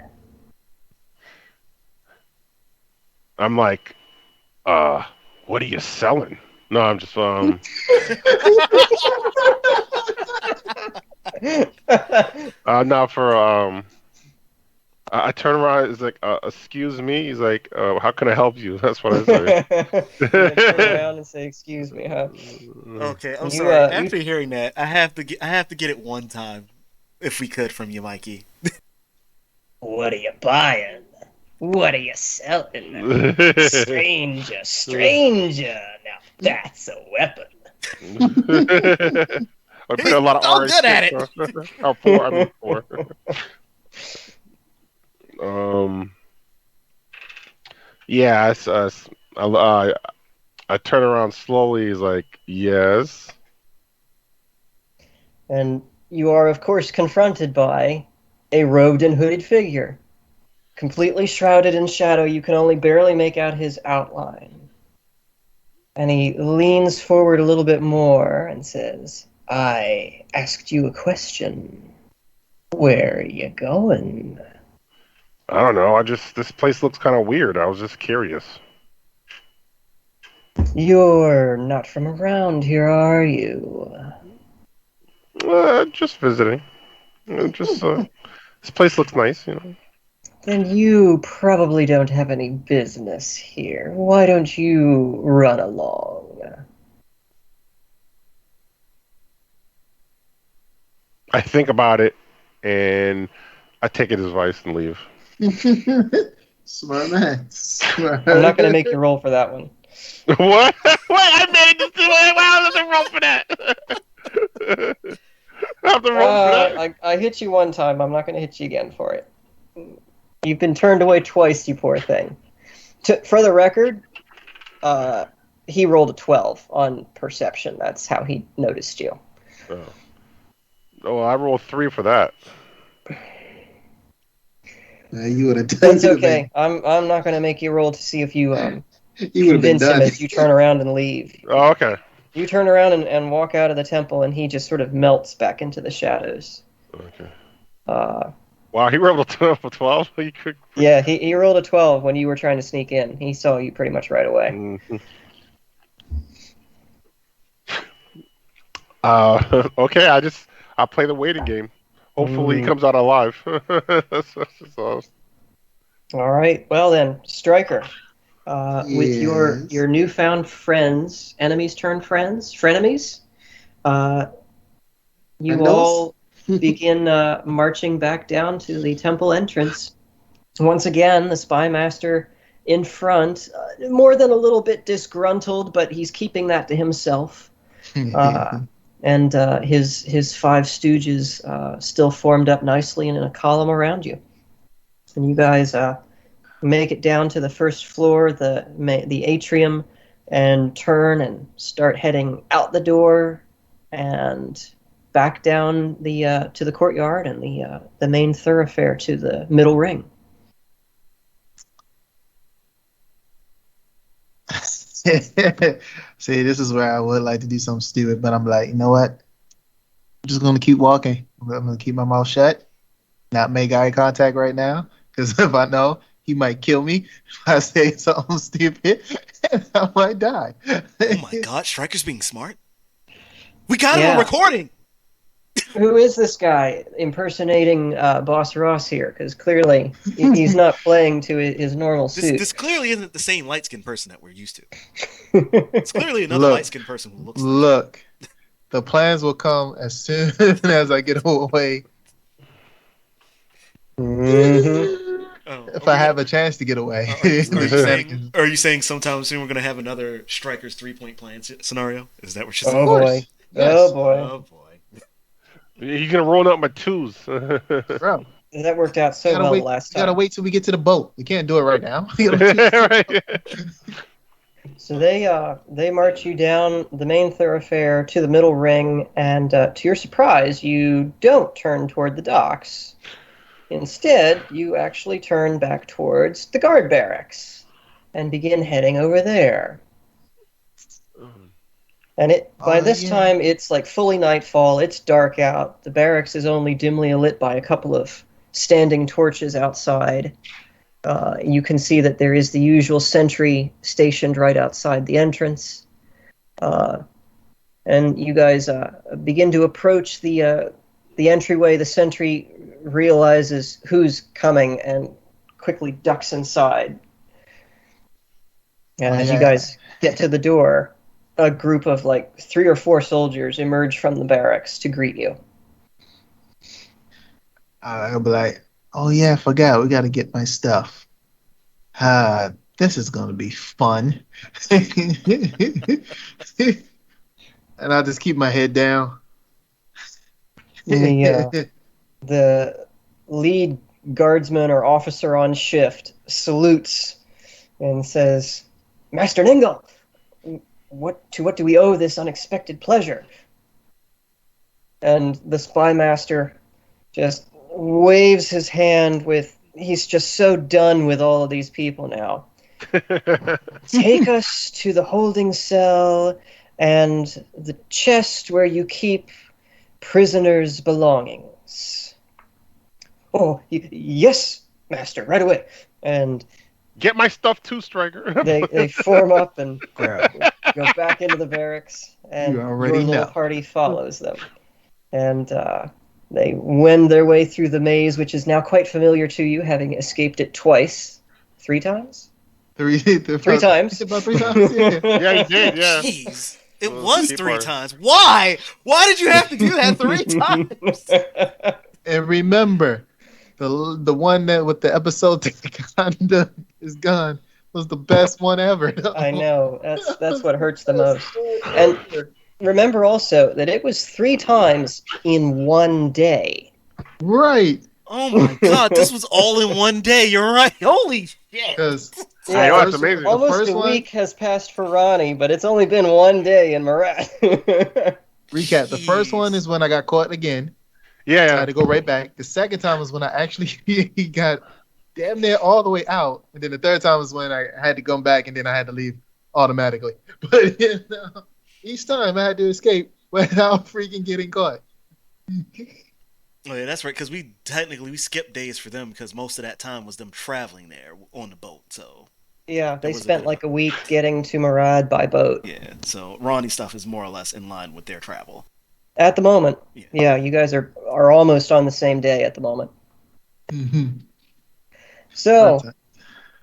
I'm like, what are you selling? No, I'm just no for I turn around. It's like, excuse me. He's like, how can I help you? That's what I say. You're gonna turn around and say, "Excuse me, huh?" Okay, I'm You sorry. you After hearing that, I have to get it one time, if we could, from you, Mikey. What are you buying? What are you selling? Stranger, stranger. Now that's a weapon. I put a lot of So good RH6. at it. Or four. I mean four. Um. Yeah. I turn around slowly. He's like, yes. And you are, of course, confronted by a robed and hooded figure. Completely shrouded in shadow, you can only barely make out his outline. And he leans forward a little bit more and says, I asked you a question. Where are you going? I don't know. This place looks kind of weird. I was just curious. You're not from around here, are you? Just visiting. Just this place looks nice. You know. Then you probably don't have any business here. Why don't you run along? I think about it, and I take his advice and leave. Smart man. Smart. I'm not going to make you roll for that one. What? What? I made this. Why was I roll for that? I have to roll for that. I hit you one time. I'm not going to hit you again for it. You've been turned away twice, you poor thing. For the record, he rolled a 12 on perception. That's how he noticed you. Oh, I rolled 3 for that. You would have done. That's okay. I'm not going to make you roll to see if you You would have been convince him done. as you turn around and leave. Oh, okay. You turn around and walk out of the temple, and he just sort of melts back into the shadows. Okay. Uh, Wow, he rolled a 12. He could. yeah, he rolled a 12 when you were trying to sneak in. He saw you pretty much right away. Mhm. Okay. I play the waiting game. Hopefully, he comes out alive. That's all. All right. Well then, Striker, with your Yes. newfound friends, enemies turned friends, frenemies, uh, you Friendos? all begin marching back down to the temple entrance. Once again, the spy master in front, more than a little bit disgruntled, but he's keeping that to himself. And his five stooges still formed up nicely in a column around you. And you guys make it down to the first floor, the atrium, and turn and start heading out the door and back down the to the courtyard and the main thoroughfare to the middle ring. See, this is where I would like to do something stupid, but I'm like, you know what? I'm just gonna keep walking. I'm gonna keep my mouth shut, not make eye contact right now, because if I know, he might kill me if I say something stupid, and I might die. Oh my God, Striker's being smart. We got him Yeah. on recording. Who is this guy impersonating Boss Ross here? Because clearly he's not playing to his normal suit. This clearly isn't the same light skinned person that we're used to. It's clearly another Look, light skinned person who looks like Look, the plans will come as soon as I get away. Mhm. If I have a chance to get away. Are you saying sometime soon we're going to have another Strikers 3-point plan scenario? Is that what you're saying? Oh boy. Yes. Oh boy. Oh boy. You're gonna roll up my 2s. Bro, That worked out so well the last you gotta time. wait till we get to the boat. We can't do it right now. Right. So they march you down the main thoroughfare to the middle ring, and to your surprise, you don't turn toward the docks. Instead, you actually turn back towards the guard barracks and begin heading over there. And by this time, it's like fully nightfall. It's dark out. The barracks is only dimly lit by a couple of standing torches outside. You can see that there is the usual sentry stationed right outside the entrance. And you guys begin to approach the entryway. The sentry realizes who's coming and quickly ducks inside. And as you guys get to the door, a group of like 3 or 4 soldiers emerge from the barracks to greet you. I'll be like, oh yeah, I forgot. We got to get my stuff. This is going to be fun. And I'll just keep my head down. The lead guardsman or officer on shift salutes and says, Master Ningle, what do we owe this unexpected pleasure? And the spy master just waves his hand with, he's just so done with all of these people now. Take us to the holding cell and the chest where you keep prisoners' belongings. Oh, yes, master, right away. And get my stuff too, Striker. they form up and go back into the barracks, and your little party follows them. And they wend their way through the maze, which is now quite familiar to you, having escaped it twice. 3 times? Three times. About 3 times? Yeah. Yeah, you did, yeah. Jeez. It was 3 times. Why? Why did you have to do that 3 times? And remember, the one that with the episode kinda is gone was the best one ever. I know. That's what hurts the most. And remember also that it was 3 times in one day. Right. Oh my god, this was all in one day. You're right. Holy shit. Because that's amazing. Almost a week has passed for Ronnie, but it's only been one day in Marat. Recap. The first one is when I got caught again. Yeah. So I had to go right back. The second time was when I actually he got damn near all the way out. And then the third time was when I had to come back and then I had to leave automatically. But each time I had to escape without freaking getting caught. Oh yeah, that's right. Because we skipped days for them because most of that time was them traveling there on the boat. So yeah, they spent like a week getting to Murad by boat. Yeah, so Ronnie stuff is more or less in line with their travel. At the moment, yeah, you guys are almost on the same day at the moment. Mm-hmm. So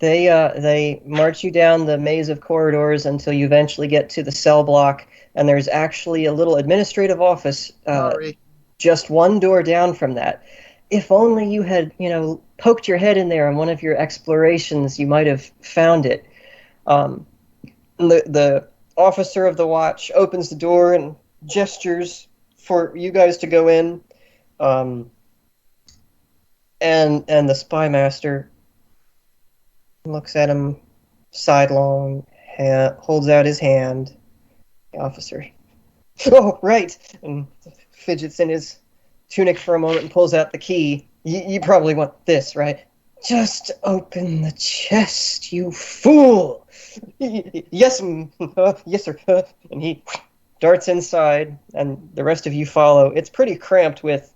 they march you down the maze of corridors until you eventually get to the cell block, and there's actually a little administrative office just one door down from that. If only you had, poked your head in there on one of your explorations, you might have found it. The officer of the watch opens the door and gestures for you guys to go in. And the spy master looks at him sidelong, holds out his hand. The officer, oh, right, and fidgets in his tunic for a moment and pulls out the key. You probably want this, right? Just open the chest, you fool! Yes, yes, sir. And he darts inside, and the rest of you follow. It's pretty cramped with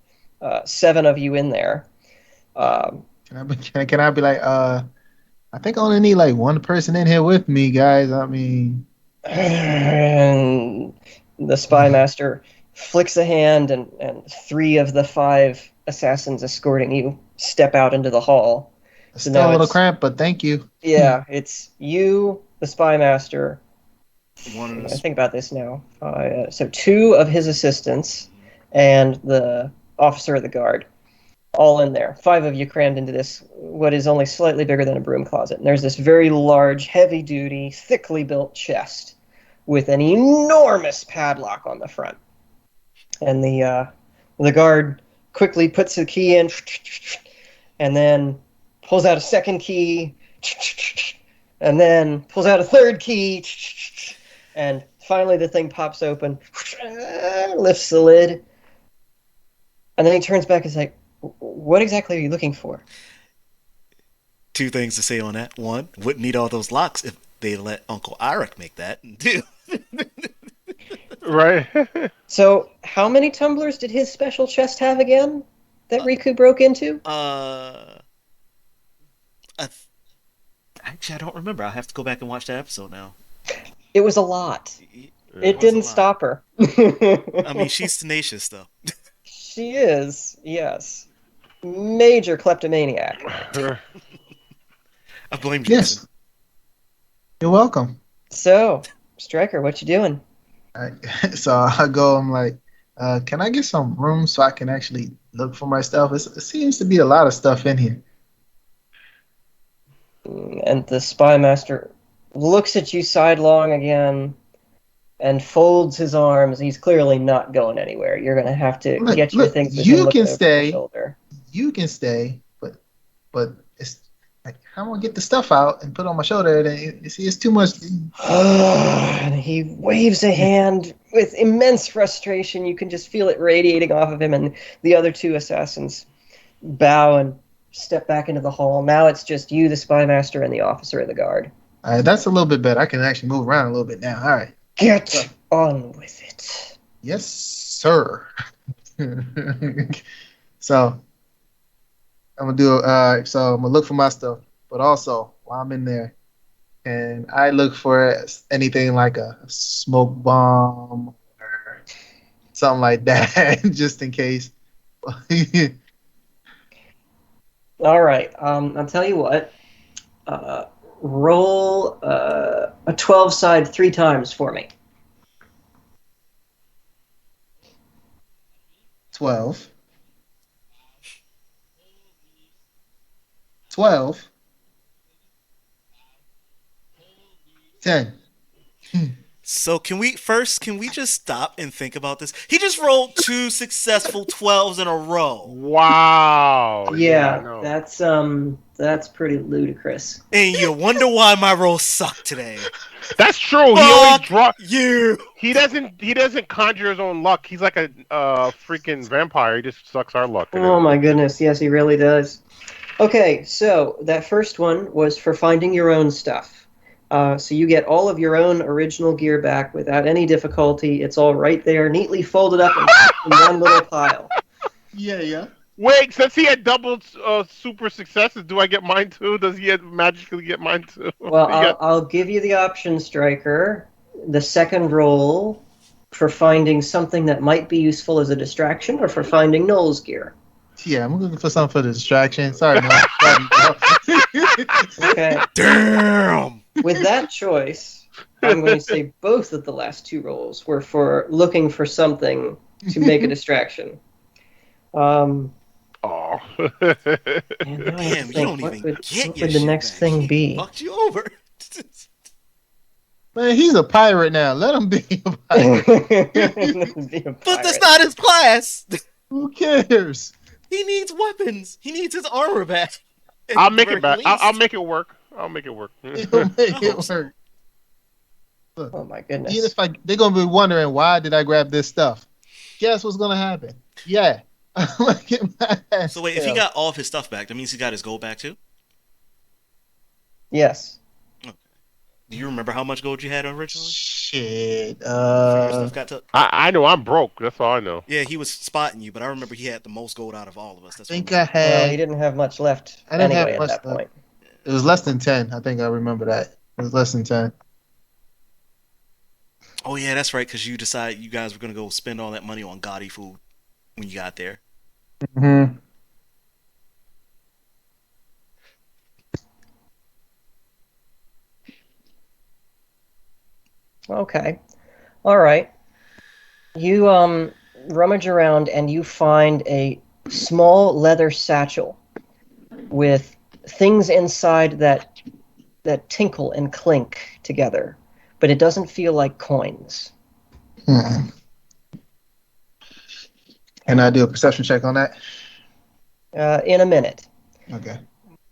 7 of you in there. Can I be like, I think I only need like 1 person in here with me, guys. I mean, and the spy master flicks a hand, and 3 of the 5 assassins escorting you step out into the hall. It's still a little cramped, but thank you. Yeah, it's you, the spy master. I think about this now. So 2 of his assistants and the officer of the guard, all in there. 5 of you crammed into this, what is only slightly bigger than a broom closet. And there's this very large, heavy-duty, thickly built chest with an enormous padlock on the front. And the guard quickly puts the key in, and then pulls out a second key, and then pulls out a third key, and finally the thing pops open, lifts the lid, and then he turns back and is like, what exactly are you looking for? 2 things to say on that. 1, wouldn't need all those locks if they let Uncle Irek make that. 2. Right. So, how many tumblers did his special chest have again? that Riku broke into? I actually, I don't remember. I'll have to go back and watch that episode now. It was a lot. It was a didn't lot. stop her. I mean, she's tenacious, though. She is, yes. Major kleptomaniac. I blame Yes. Jason. You're welcome. So, Striker, what you doing? So I go, I'm like, can I get some room so I can actually look for my stuff? It seems to be a lot of stuff in here. And the spy master looks at you sidelong again and folds his arms. He's clearly not going anywhere. You're going to have to get your things with him you looking can over stay. your shoulder. You can stay, but it's like I'm gonna get the stuff out and put it on my shoulder. And you see, it's too much. And he waves a hand with immense frustration. You can just feel it radiating off of him, and the other two assassins bow and step back into the hall. Now it's just you, the spy master, and the officer of the guard. All right, that's a little bit better. I can actually move around a little bit now. All right. Get on with it. Yes, sir. So I'm gonna do. So I'm gonna look for my stuff, but also while I'm in there, and I look for anything like a smoke bomb or something like that, just in case. All right. I'll tell you what. Roll a 12 side 3 times for me. 12. 12. 10. So can we just stop and think about this? He just rolled 2 successful 12s in a row. Wow. I Yeah, know. that's pretty ludicrous. And you wonder why my rolls suck today. That's true. He always Fuck draw. you. He doesn't conjure his own luck. He's like a freaking vampire. He just sucks our luck. Oh my goodness, yes, he really does. Okay, so that first one was for finding your own stuff. So you get all of your own original gear back without any difficulty. It's all right there, neatly folded up in one little pile. Yeah. Wait, since he had double super successes, do I get mine too? Does he magically get mine too? Well, I'll give you the option, Striker. The second roll for finding something that might be useful as a distraction, or for finding Noel's gear. Yeah, I'm looking for something for the distraction. Sorry, man. Okay. Damn. With that choice, I'm going to say both of the last 2 rolls were for looking for something to make a distraction. Oh. And now I have to Damn, you think, don't what even would get your the shit next back. thing He be? fucked you over. Man, he's a pirate now. Let him be a pirate. But that's not his class. Who cares? He needs weapons. He needs his armor back. I'll make it At back. I'll least. make it work. I'll make it work. He'll make it work. Oh my Even goodness. if they're gonna be wondering why did I grab this stuff? Guess what's gonna happen? Yeah, I'm gonna get my ass So wait, if he killed. got all of his stuff back, that means he got his gold back too? Yes. Do you remember how much gold you had originally? Shit. Before your stuff got took? I know I'm broke. That's all I know. Yeah, he was spotting you, but I remember he had the most gold out of all of us. I That's think what I Well, he had. didn't have much left I didn't have anyway much at that left. point. It was less than 10. I think I remember that. It was less than 10. Oh yeah, that's right, because you decided you guys were gonna go spend all that money on gaudy food when you got there. Mm-hmm. Okay. All right. You rummage around and you find a small leather satchel with things inside that tinkle and clink together, but it doesn't feel like coins. Hmm. Can I do a perception check on that? In a minute. Okay.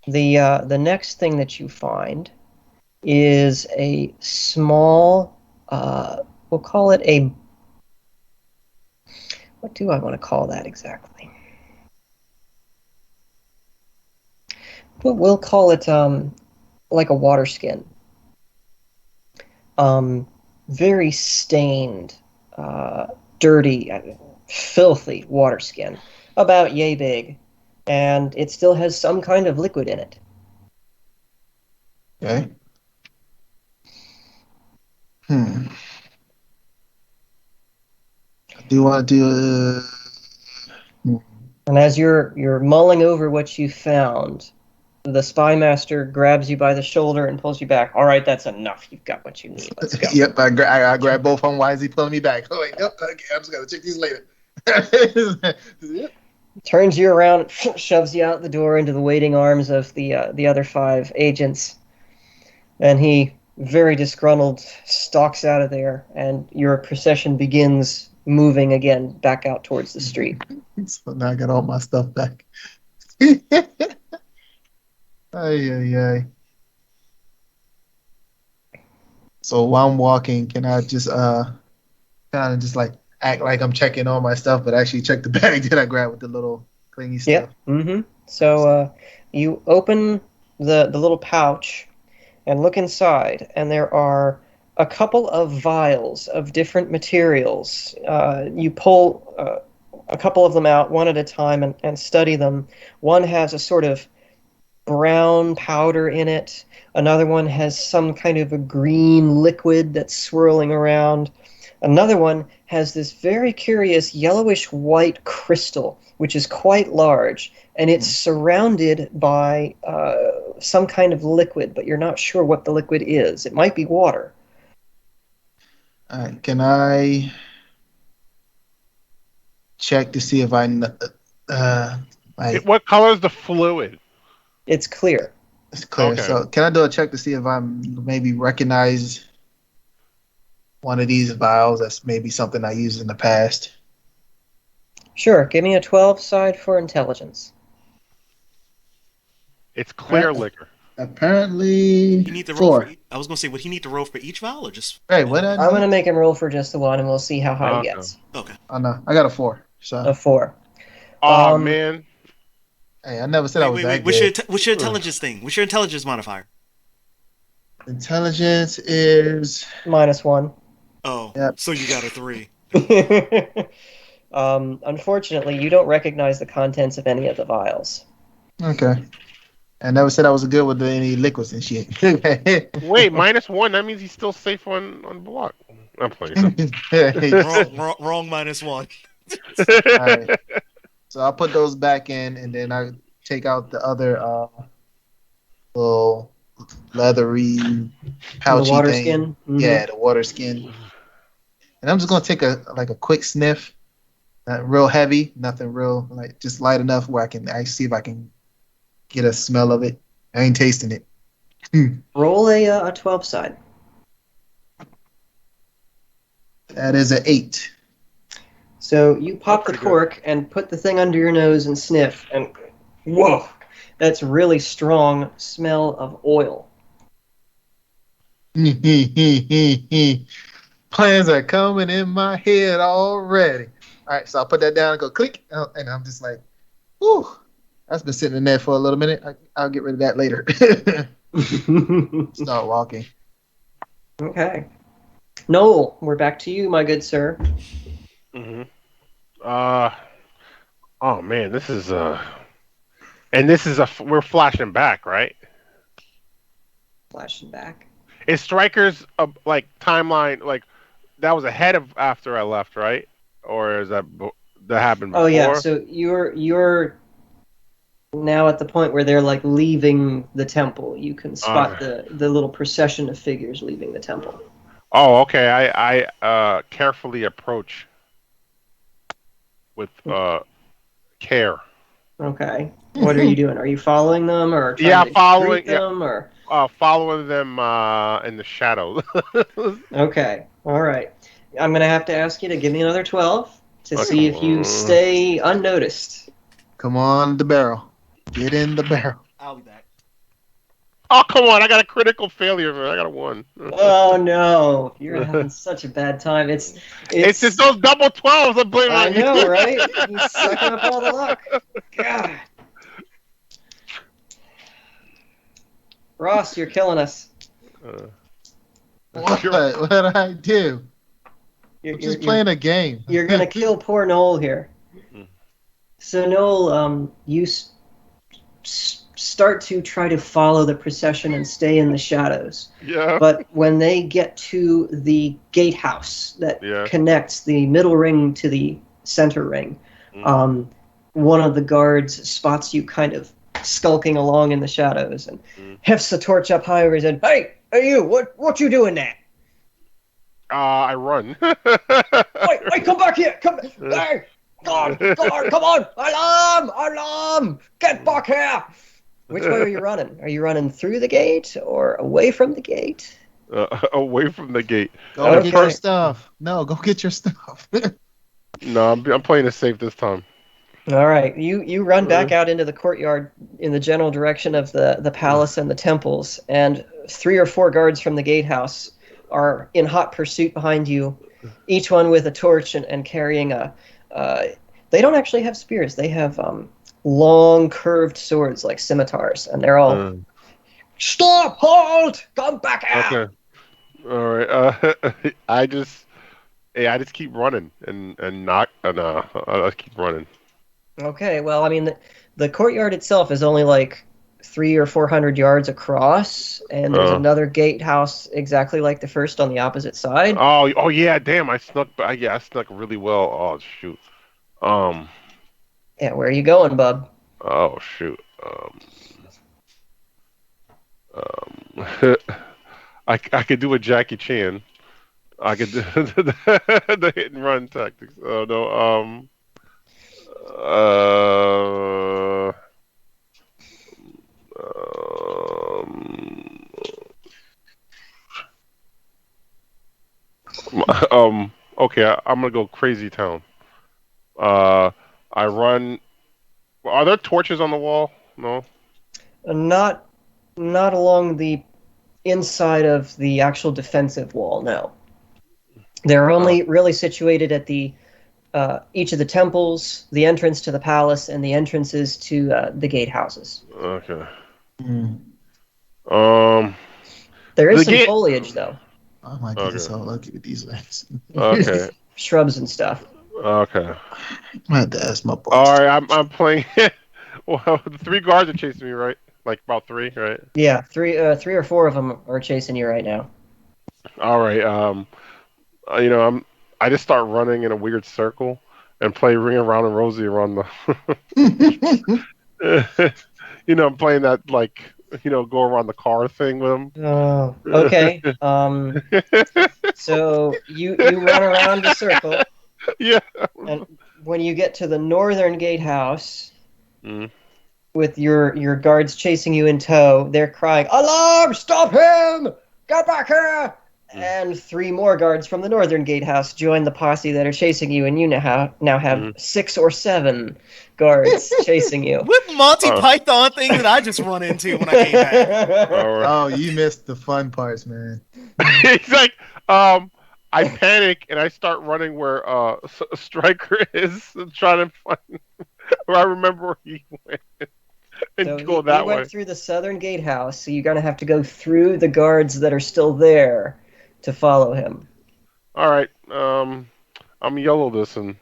The next thing that you find is a small, we'll call it a, what do I want to call that exactly? We'll call it like a water skin. Very stained, dirty, filthy water skin. about yay big, and it still has some kind of liquid in it. Okay. I do want to do. And as you're mulling over what you found, the spy master grabs you by the shoulder and pulls you back. All right, that's enough. You've got what you need. Let's go. Yep, I grab both of them. Why is he pulling me back? Oh, wait, nope, okay, I'm just gonna check these later. Yep. Turns you around, shoves you out the door into the waiting arms of the other 5 agents, and he, very disgruntled, stalks out of there, and your procession begins moving again back out towards the street. So now I got all my stuff back. Ay, ay, ay. So while I'm walking, can I just kind of just like act like I'm checking all my stuff, but actually check the bag that I grabbed with the little clingy stuff? Yep. Mm-hmm. So you open the little pouch and look inside, and there are a couple of vials of different materials. You pull a couple of them out one at a time and study them. One has a sort of brown powder in it. Another one has some kind of a green liquid that's swirling around. Another one has this very curious yellowish white crystal, which is quite large, and it's surrounded by some kind of liquid, but you're not sure what the liquid is. It might be water. All right, can I check to see if What color is the fluid? It's clear. it's clear? Okay. So can I do a check to see if I maybe recognize one of these vials that's maybe something I used in the past? Sure, give me a 12 side for intelligence. It's clear Right. liquor. Apparently, You need to roll 4. for. I was gonna say, would he need to roll for each vial or just? Hey, what? I'm going to make him roll for just the one, and we'll see how high he Okay. gets. Okay. Oh no, I got a 4. So A 4. Oh Um, man, hey, I never said I was Wait. that What's good. what's your intelligence thing? What's your intelligence modifier? Intelligence is -1. Oh, Yep. so you got a 3. Unfortunately, you don't recognize the contents of any of the vials. okay. I never said I was good with any liquids and shit. wait, -1. That means he's still safe on block. I'm playing. Wrong -1. All right. So I'll put those back in, and then I take out the other little leathery pouchy the water thing. skin? Mhm. Yeah, the water skin. And I'm just gonna take a quick sniff. Not real heavy, nothing real, like just light enough where I can actually see if I can get a smell of it. I ain't tasting it. Roll a 12 side. That is an 8. So you pop the pretty good. cork and put the thing under your nose and sniff, and whoa, that's really strong smell of oil. Plans are coming in my head already. All right, so I'll put that down and go click, and I'm just like, whew, that's been sitting in there for a little minute. I'll get rid of that later. Start walking. Okay. Noel, we're back to you, my good sir. Mm-hmm. Oh man, this is and this is we're flashing back, right? Flashing back. Is Striker's like timeline like that was ahead of after I left, right? Or is that that happened before? Oh yeah, so you're now at the point where they're like leaving the temple. You can spot the little procession of figures leaving the temple. Oh, okay. I carefully approach with care. Okay. What are you doing? Are you following them or trying Yeah, to following. greet them or Following them in the shadows. Okay. All right. I'm going to have to ask you to give me another 12 to Okay. see if you stay unnoticed. Come on, the barrel. Get in the barrel. I'll be back. Oh, come on. I got a critical failure, man. I got a 1. Oh no. You're having such a bad time. It's just those double 12s. I'm blaming I on you. know, right? He's sucking up all the luck. God. Ross, you're killing us. What did I do? You're I'm just playing a game. You're going to kill poor Noel here. So Noel, you start to try to follow the procession and stay in the shadows. Yeah. But when they get to the gatehouse that Yeah. connects the middle ring to the center ring, Mm. one of the guards spots you kind of skulking along in the shadows and hefts the torch up high over his head. Hey, you! What you doing there? I run. Wait! Come back here! Come! Hey! Guard! Come on! Alarm! Get back here! Which way are you running? Are you running through the gate or away from the gate? Away from the gate. Go Okay. get your stuff. No, go get your stuff. No, I'm playing it safe this time. All right, you run back out into the courtyard in the general direction of the palace and the temples, and 3 or 4 guards from the gatehouse are in hot pursuit behind you, each one with a torch and carrying a. They don't actually have spears; they have long curved swords like scimitars, and they're all. Stop! Halt! Come back out! Okay. All right. I just keep running and knock. I keep running. Okay, well, I mean, the courtyard itself is only like 300 or 400 yards across, and there's another gatehouse exactly like the first on the opposite side. Oh yeah, damn! I snuck. Yeah, I snuck really well. Oh shoot. Yeah, where are you going, bub? Oh shoot. I could do a Jackie Chan. I could do the hit and run tactics. Oh no. Okay, I'm gonna go crazy town. I run. Are there torches on the wall? No. Not along the inside of the actual defensive wall. No, they're only really situated at the each of the temples, the entrance to the palace, and the entrances to the gatehouses. Okay. There is some foliage though. I might get so lucky with these legs. Okay. Shrubs and stuff. Okay. I had to ask my boss. All right, I'm playing. Well, the 3 guards are chasing me, right? Like about 3, right? Yeah, 3 or 4 of them are chasing you right now. All right. I just start running in a weird circle and play Ring Around and Rosie around the. I'm playing that go around the car thing with them. Oh, okay. So you run around the circle. Yeah. And when you get to the northern gatehouse, with your guards chasing you in tow, they're crying, "Alarm! Stop him! Get back here!" And 3 more guards from the northern gatehouse join the posse that are chasing you, and you now have 6 or 7 guards chasing you. What Monty Python thing did I just run into when I came back? Oh, you missed the fun parts, man. It's like, I panic and I start running where Stryker is, trying to find where I remember where he went. And So go he that way. went through the southern gatehouse, so you're going to have to go through the guards that are still there to follow him. All right. I'm yellow this and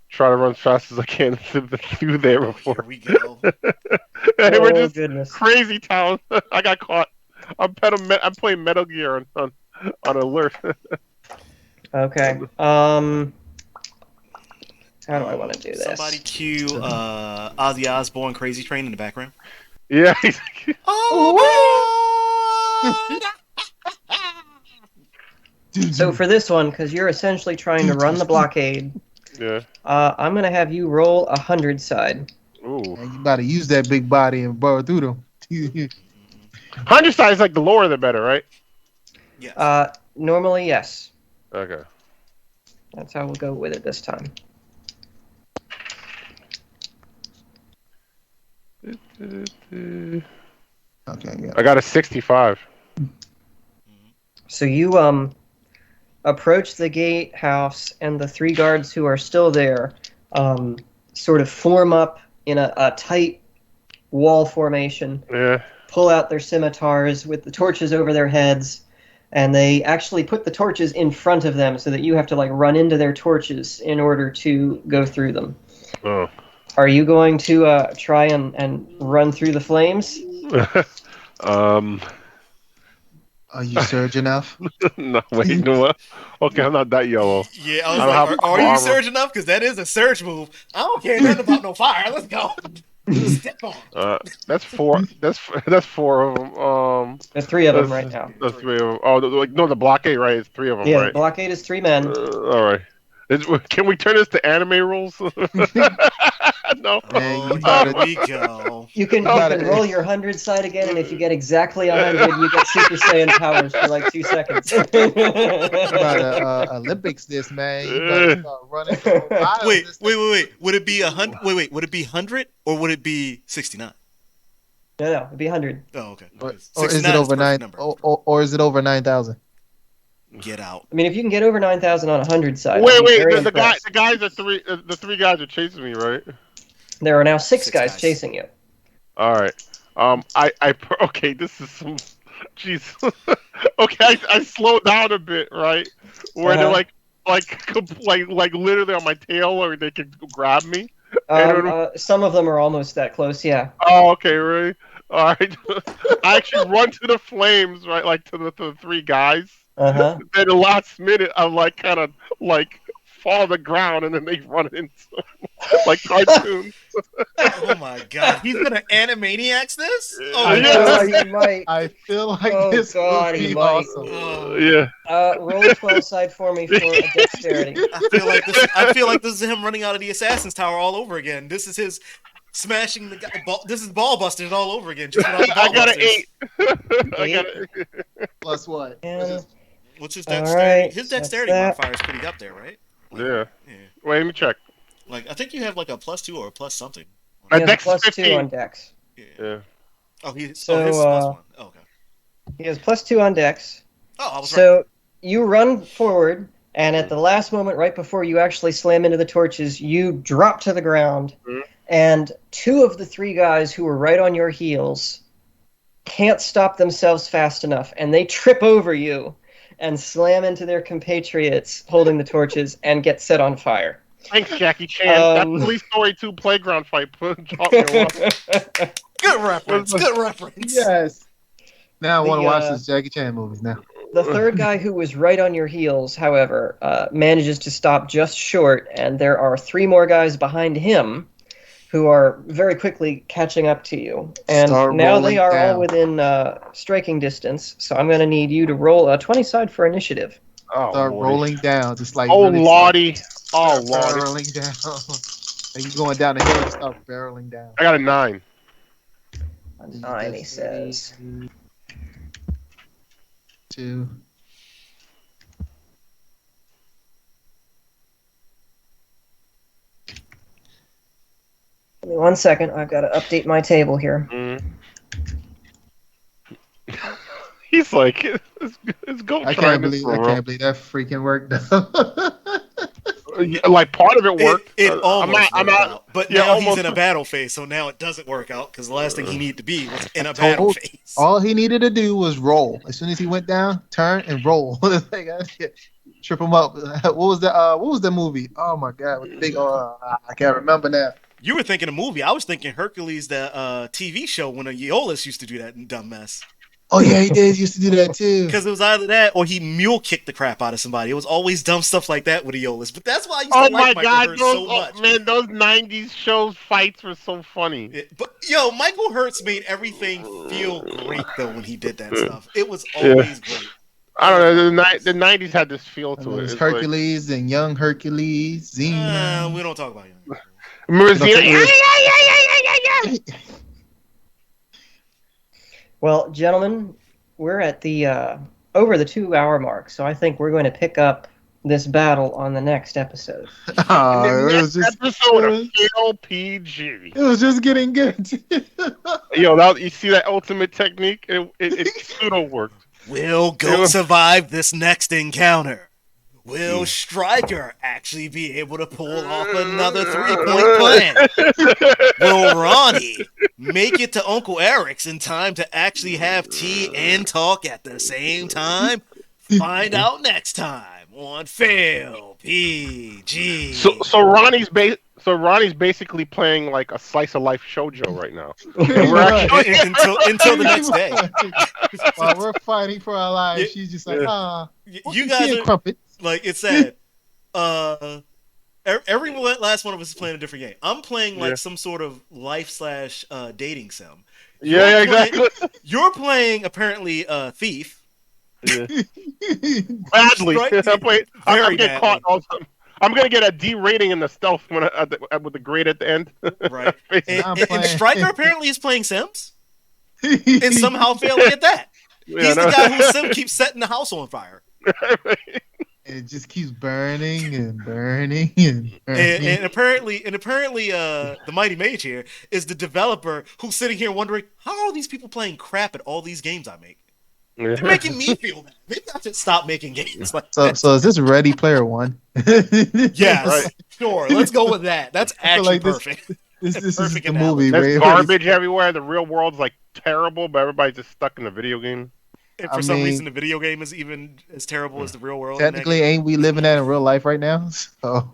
try to run as fast as I can through there before. Here we go. Hey, we're just goodness. crazy town. I got caught. I'm playing Metal Gear on alert. Okay. How do I want to do this? Somebody cue Ozzy Osbourne Crazy Train in the background. Yeah. So for this one, because you're essentially trying to run the blockade, I'm going to have you roll 100 side. Ooh. And you got to use that big body and burrow through them. 100 side is like the lower the better, right? Yes. Normally, yes. Okay. That's how we'll go with it this time. Okay, yeah. I got a 65. So you approach the gatehouse, and the 3 guards who are still there sort of form up in a tight wall formation. Yeah. Pull out their scimitars with the torches over their heads, and they actually put the torches in front of them so that you have to run into their torches in order to go through them. Oh. Are you going to try and run through the flames? um, Are you surge enough? no, wait, no, what? Okay, I'm not that yellow. Yeah, I was I don't like, have are you armor. surge enough? Because that is a surge move. I don't care nothing about no fire. Let's go. Step on. That's four. That's four of them. There's three of them That's right now. that's three of them. Oh, like no, the blockade, right? It's three of them, Yeah, the right? blockade is 3 men. All right. Can we turn this to anime rules? No. Man, Oh, you here gotta- we go. You can gotta- roll your 100 side again, and if you get exactly 100, you get Super Saiyan powers for like 2 seconds. You gotta Olympics this, man. You gotta start running the whole miles Wait. this Would it be 100? Wait. Would it be 100 or would it be 69? No, it'd be 100. Oh, okay. Or is 69 it over the perfect 9? number. Or is it over 9,000? Get out. I mean, if you can get over 9,000 on 100 side, Wait, I'd be wait. very The impressed. guys are three. The three guys are chasing me, right? There are now 6 Six guys guys. chasing you. All right. Okay. This is some. Jeez. Okay, I slowed down a bit, right? Where they're like literally on my tail, or they can grab me. Some of them are almost that close, yeah. Oh, okay, really? All right. I actually run to the flames, right? Like to the three guys. Uh-huh. Then the last minute, I'm like kind of like fall to the ground, and then they run into like cartoons. Oh my god. He's gonna Animaniacs this? Oh, I yes. feel he might. I feel like Oh, this God, would he be might. awesome. Oh. Yeah. Roll a 12 side for me for a dexterity. I feel like this is him running out of the Assassin's Tower all over again. This is his smashing the guy. This is ball busters all over again. Just without the ball I got an busters. 8. I got it. Plus what? And What's his All dexterity? right, His that's dexterity that. modifier is pretty up there, right? Yeah. Yeah. Wait, let me check. Like I think you have like a +2 or a plus something. My he has a dex is plus 2 15. on dex. Yeah. Yeah. Oh, his So, is +1. Oh, okay. He has plus 2 on dex. Oh, I was right. So you run forward, and at the last moment, right before you actually slam into the torches, you drop to the ground, and 2 of the 3 guys who were right on your heels can't stop themselves fast enough, and they trip over you and slam into their compatriots holding the torches and get set on fire. Thanks, Jackie Chan. That's Police Story 2 playground fight. Drop me a one. Good reference. Good reference. Yes. Now I want to The, watch those Jackie Chan movies now. The third guy who was right on your heels, however, manages to stop just short, and there are 3 more guys behind him who are very quickly catching up to you. And Start now rolling they are down. all within striking distance, so I'm going to need you to roll a 20 side for initiative. Oh, Start Lordy. rolling down, just like Oh, really Lordy. start Oh, Lordy. barreling down. Like you going down the hill, and start barreling down. I got a 9. A 9, he says. 2. Give me 1 second, I've got to update my table here. He's like, it's go. I can't believe that freaking worked. Like part of it worked. It almost I'm worked not. out. But yeah, now almost. he's in a battle phase, so now it doesn't work out because the last thing he needed to be was in a battle phase. All he needed to do was roll. As soon as he went down, turn and roll. Like, trip him up. What was that? What was the movie? Oh my god, with the big. I can't remember now. You were thinking a movie. I was thinking Hercules, the TV show when Aeolus used to do that dumb mess. Oh yeah, he did used to do that too. Because it was either that or he mule kicked the crap out of somebody. It was always dumb stuff like that with Aeolus. But that's why I used to Oh like my Michael god, Hurst those so much. man, those '90s shows fights were so funny. But Michael Hurst made everything feel great though when he did that stuff. It was always great. I don't know. The '90s had this feel to It it. was It's Hercules and young Hercules, Xena. We don't talk about him. Like, remember Xena? Well, gentlemen, we're at the over the 2-hour mark, so I think we're going to pick up this battle on the next episode. Oh, The it was next just episode of Kill PG. it was just getting good. Yo, you see that ultimate technique? It pseudo worked. Will Goat survive this next encounter? Will Stryker actually be able to pull off another 3-point plan? Will Ronnie make it to Uncle Eric's in time to actually have tea and talk at the same time? Find out next time on Fail PG. So Ronnie's So Ronnie's basically playing like a slice of life shoujo right now. And we're actually until the next day. While we're fighting for our lives, Yeah. she's just like, You guys are crumpet. like, it's sad. Every last one of us is playing a different game. I'm playing like some sort of life / dating sim. exactly. You're playing apparently Thief. Yeah. Badly. Right? I'm Very getting caught badly. also. I'm gonna get a D rating in the stealth when with the grade at the end. Right. I'm And playing- Stryker apparently is playing Sims and somehow failing at that. Yeah, He's no. the guy whose sim keeps setting the house on fire. It just keeps burning and burning and burning. And apparently, the Mighty Mage here is the developer who's sitting here wondering, how are these people playing crap at all these games I make? They're making me feel bad. Maybe I should stop making games like that. So is this Ready Player One? Yes, Right. sure. Let's go with that. That's actually like this- perfect. This is Perfect the analogy. movie. There's where garbage everywhere. The real world's like terrible, but everybody's just stuck in the video game. And for some reason, the video game is even as terrible as the real world. Technically, ain't we living that in real life right now? So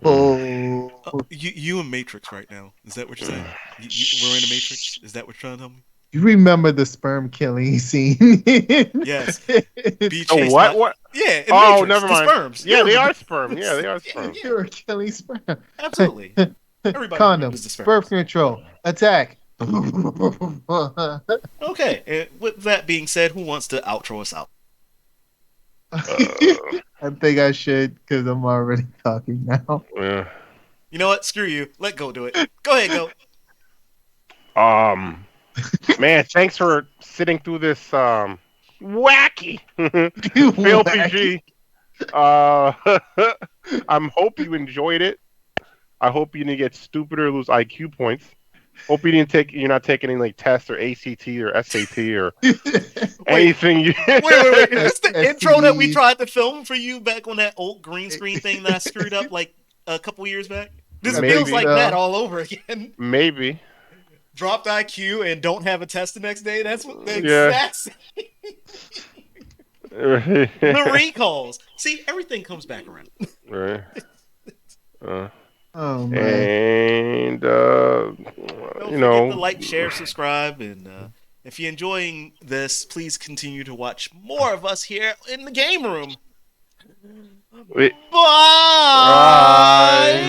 You in Matrix right now? Is that what you're saying? We're in a Matrix. Is that what you're trying to tell me? you remember the sperm killing scene? Yes. Be Oh, chased what? by- What? Yeah. In Oh, Matrix, never the mind. Sperms. Yeah, they are sperm. Yeah, they are sperm. You were killing sperm. Absolutely. Everybody Condom, remembers the sperms. birth control, attack. Okay. And with that being said, who wants to outro us out? I think I should because I'm already talking now. Yeah. You know what? Screw you. Let Go do it. Go ahead, Go. Man, thanks for sitting through this wacky Fail PG. I hope you enjoyed it. I hope you didn't get stupider or lose IQ points. Hope you're not taking any like tests or ACT or SAT or anything. Wait. Is this the STDs. intro that we tried to film for you back on that old green screen thing that I screwed up like a couple years back? This Maybe. feels like that all over again. Maybe. Dropped IQ and don't have a test the next day. That's what the Yeah. exact same. The recalls. See, everything comes back around. Right. Oh man. And Don't you forget know, to like, share, subscribe, and if you're enjoying this, please continue to watch more of us here in the game room. Bye. Bye.